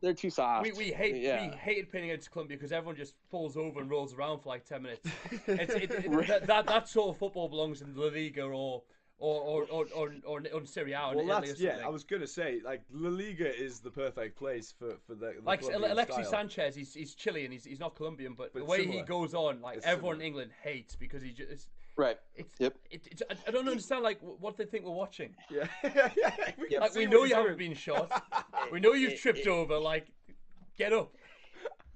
They're too soft. We hated playing against Colombia because everyone just falls over and rolls around for like 10 minutes. That sort of football belongs in La Liga or or Serie A. Well, Italy that's or something. I was gonna say like La Liga is the perfect place for the like Colombian Alexis style. Sanchez, he's Chilean, he's not Colombian, but the But way similar. he goes on, like It's everyone similar. in England hates because he just Right. it's Yep. it's I don't understand like what they think we're watching. Yeah, Yeah, Like we know you haven't been shot, we know you've tripped over. Like, get up.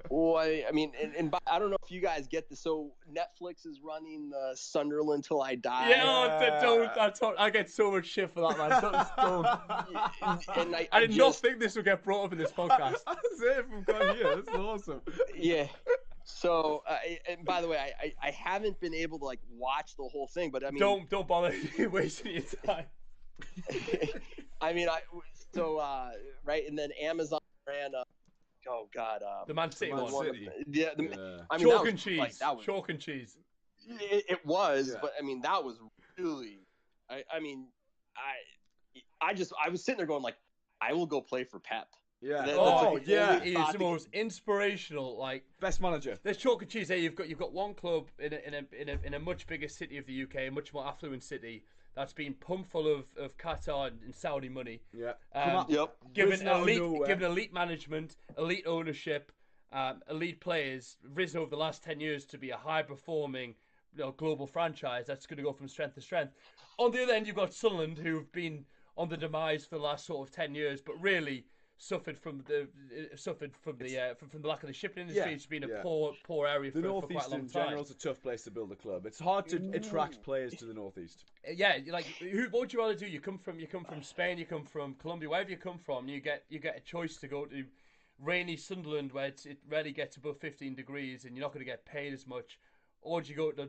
Well, I mean, I don't know if you guys get this. So Netflix is running Sunderland Till I Die. Yeah, I get so much shit for that, man. And I did not think this would get brought up in this podcast. That's it from God here. That's awesome. Yeah. So, and by the way, I haven't been able to like watch the whole thing, but I mean, Don't bother wasting your time. I mean, right, and then Amazon ran. Oh God. The Man City Man one. City. Yeah. I mean, Chalk that and was, cheese. like, that was, Chalk and cheese. It was, Yeah. but I mean, that was really. I mean, I was sitting there going like, I will go play for Pep. Yeah. That's Oh the yeah. only- He is the most inspirational. Like, Best manager. there's chalk and cheese there. You've got one club in a much bigger city of the UK, a much more affluent city that's been pumped full of Qatar and Saudi money. Yeah. Yep. Given Risen out of nowhere. elite management, elite ownership, elite players, risen over the last 10 years to be a high performing, global franchise that's going to go from strength to strength. On the other end, you've got Sunderland, who've been on the demise for the last sort of 10 years, but really suffered from the lack of the shipping industry. Yeah, It's been a yeah. poor area The for quite Northeast a long in time. general is a tough place to build a club. It's hard to attract players to the Northeast. Yeah, like what would you rather do? You come from Spain, you come from Colombia, wherever you come from, you get a choice to go to rainy Sunderland where it rarely gets above 15 degrees and you're not going to get paid as much, or do you go to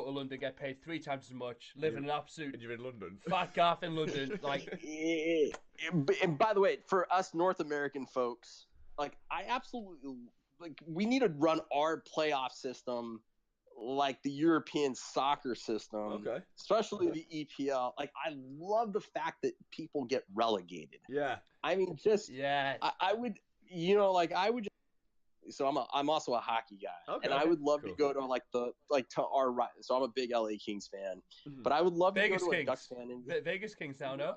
London, get paid 3 times as much, live in an absolute And you're in London. fat gaff in London, like. And by the way, for us North American folks, like I absolutely we need to run our playoff system like the European soccer system, Okay. especially the EPL. Like I love the fact that people get relegated. Yeah. I mean, just Yeah, I would, I would. So I'm also a hockey guy, Okay, and I okay, would love cool. to go to our right. So I'm a big LA Kings fan, Mhm. but I would love Vegas to go to Kings. a Ducks fan. And, Vegas Kings now, no?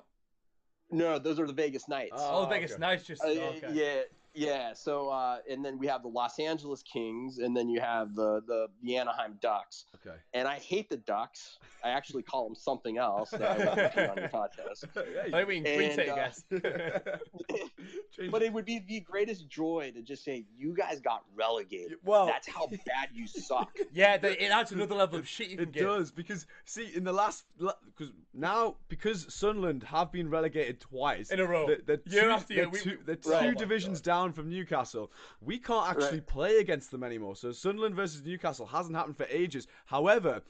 no, those are the Vegas Knights. Oh, Vegas okay. Knights just okay. Yeah. So and then we have the Los Angeles Kings, and then you have the Anaheim Ducks. Okay. And I hate the Ducks. I actually call them something else that I won't repeat on your podcast. I think we can And, take a guess. But it would be the greatest joy to just say, you guys got relegated. Well, That's how bad you suck. Yeah, it adds another level of shit you can it get. does because see in the last because Sunderland have been relegated twice In a row. They're Year two, after year, they're oh two my divisions God. down from Newcastle. We can't actually play against them anymore. So Sunderland versus Newcastle hasn't happened for ages. However,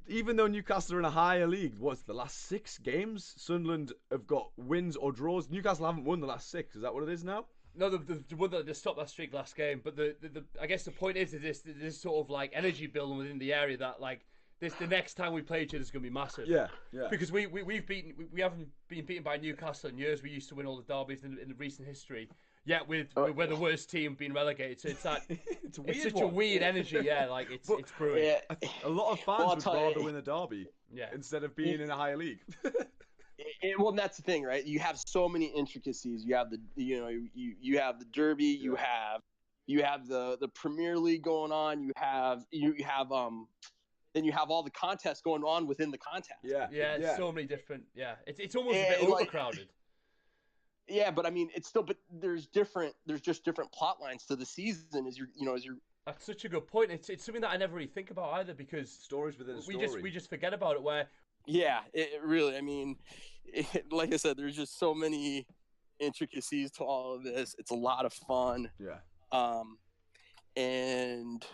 even though Newcastle are in a higher league, what's the last 6 games? Sunderland have got wins or draws. Newcastle haven't won the last 6. Is that what it is now? No, the one that they stopped that streak last game. But the I guess the point is that this sort of like energy building within the area that like the next time we play each other is going to be massive. Yeah. Because we haven't been beaten by Newcastle in years. We used to win all the derbies in recent history. Yet we're the worst team being relegated. So it's that it's a it's weird such a one. weird energy. Yeah, like it's brewing. Yeah. A lot of fans Well, I'll would tell you- rather win the derby Yeah. instead of being in a higher league. Well, that's the thing, right? You have so many intricacies. You have you have the Derby. You have the Premier League going on. You have then you have all the contests going on within the contest. Yeah, so many different. Yeah, it's almost a bit And, like- overcrowded. Yeah, but I mean, it's still. But there's just different plot lines to the season. As you're. That's such a good point. It's something that I never really think about either because Stories within a story. we just forget about it. Where Yeah, it really. I mean, like I said, there's just so many intricacies to all of this. It's a lot of fun. Yeah. And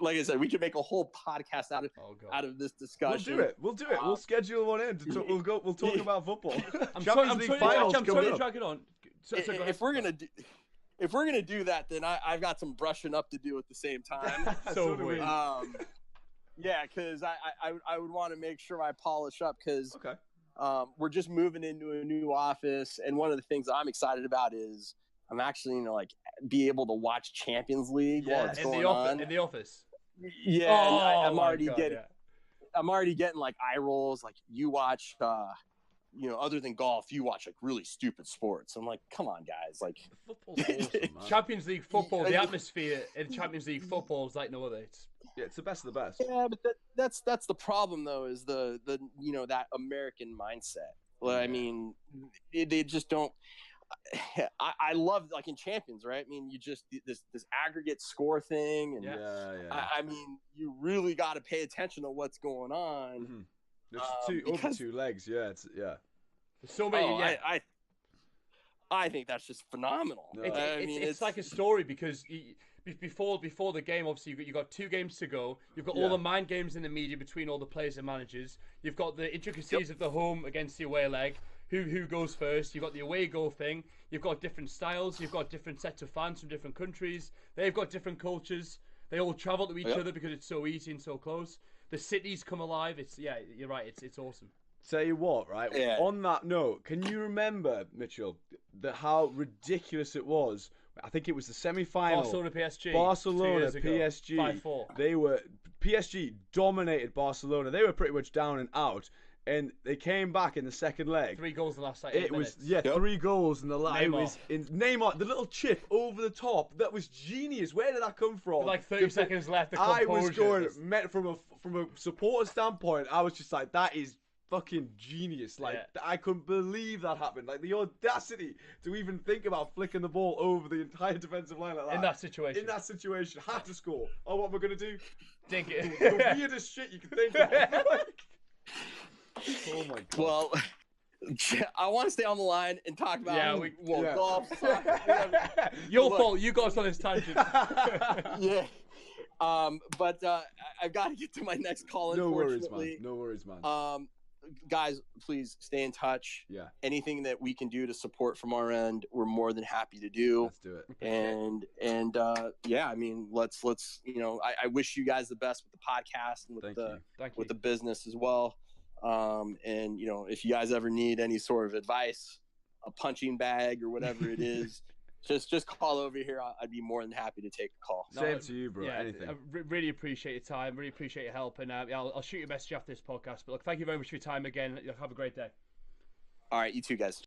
like I said, we could make a whole podcast out of this discussion. We'll do it. We'll schedule one in. To talk, we'll talk about football. I'm Champions League finals sorry coming to up. drag it on. So go ahead. If we're gonna do that, then I've got some brushing up to do at the same time. So do we. weird. Yeah, because I would want to make sure I polish up because Okay. we're just moving into a new office, and one of the things I'm excited about is I'm actually gonna like be able to watch Champions League while it's in going the office. on. In the office. Yeah, Oh, I'm my already God, getting. already getting like eye rolls. Like you watch, other than golf, you watch like really stupid sports. I'm like, come on, guys. Like Football's awesome, man. Champions League football, the atmosphere in Champions League football is like no other. It's the best of the best. Yeah, but that's the problem though, is the that American mindset. Well, I mean, they just don't. I love, like in Champions, right? I mean, you just this aggregate score thing, and I mean, you really got to pay attention to what's going on. There's over 2 legs. There's so many. I think that's just phenomenal. No. It's like a story, because before the game, obviously you got 2 games to go. You've got all the mind games in the media between all the players and managers. You've got the intricacies of the home against the away leg. Who goes first? You've got the away goal thing. You've got different styles. You've got different sets of fans from different countries. They've got different cultures. They all travel to each other because it's so easy and so close. The cities come alive. You're right. It's awesome. Tell you what, right? Yeah. On that note, can you remember, Mitchell, how ridiculous it was? I think it was the semi-final. Barcelona PSG. 5-4. PSG dominated Barcelona. They were pretty much down and out. And they came back in the second leg. 3 goals in the last 8 minutes. 3 goals in the last. Neymar, the little chip over the top. That was genius. Where did that come from? With like 30 seconds left. I was going from a supporter standpoint. I was just like, that is fucking genius. Like I couldn't believe that happened. Like the audacity to even think about flicking the ball over the entire defensive line like that. In that situation, had to score. Oh, what we're gonna do? Dink it. The weirdest shit you can think of. Oh my god. Well, I want to stay on the line and talk about golf, soccer, Your fault. You got us on this tangent. But I've got to get to my next call. No worries, man. Guys, please stay in touch. Yeah. Anything that we can do to support from our end, we're more than happy to do. Let's do it. And I mean, let's I wish you guys the best with the podcast and with the business as well. And if you guys ever need any sort of advice, a punching bag or whatever it is, just call over here. I'd be more than happy to take a call. Same to you, bro. Anything. I really appreciate your time. Really appreciate your help. And I'll shoot you a message after this podcast. But look, thank you very much for your time again. Have a great day. All right, you too, guys.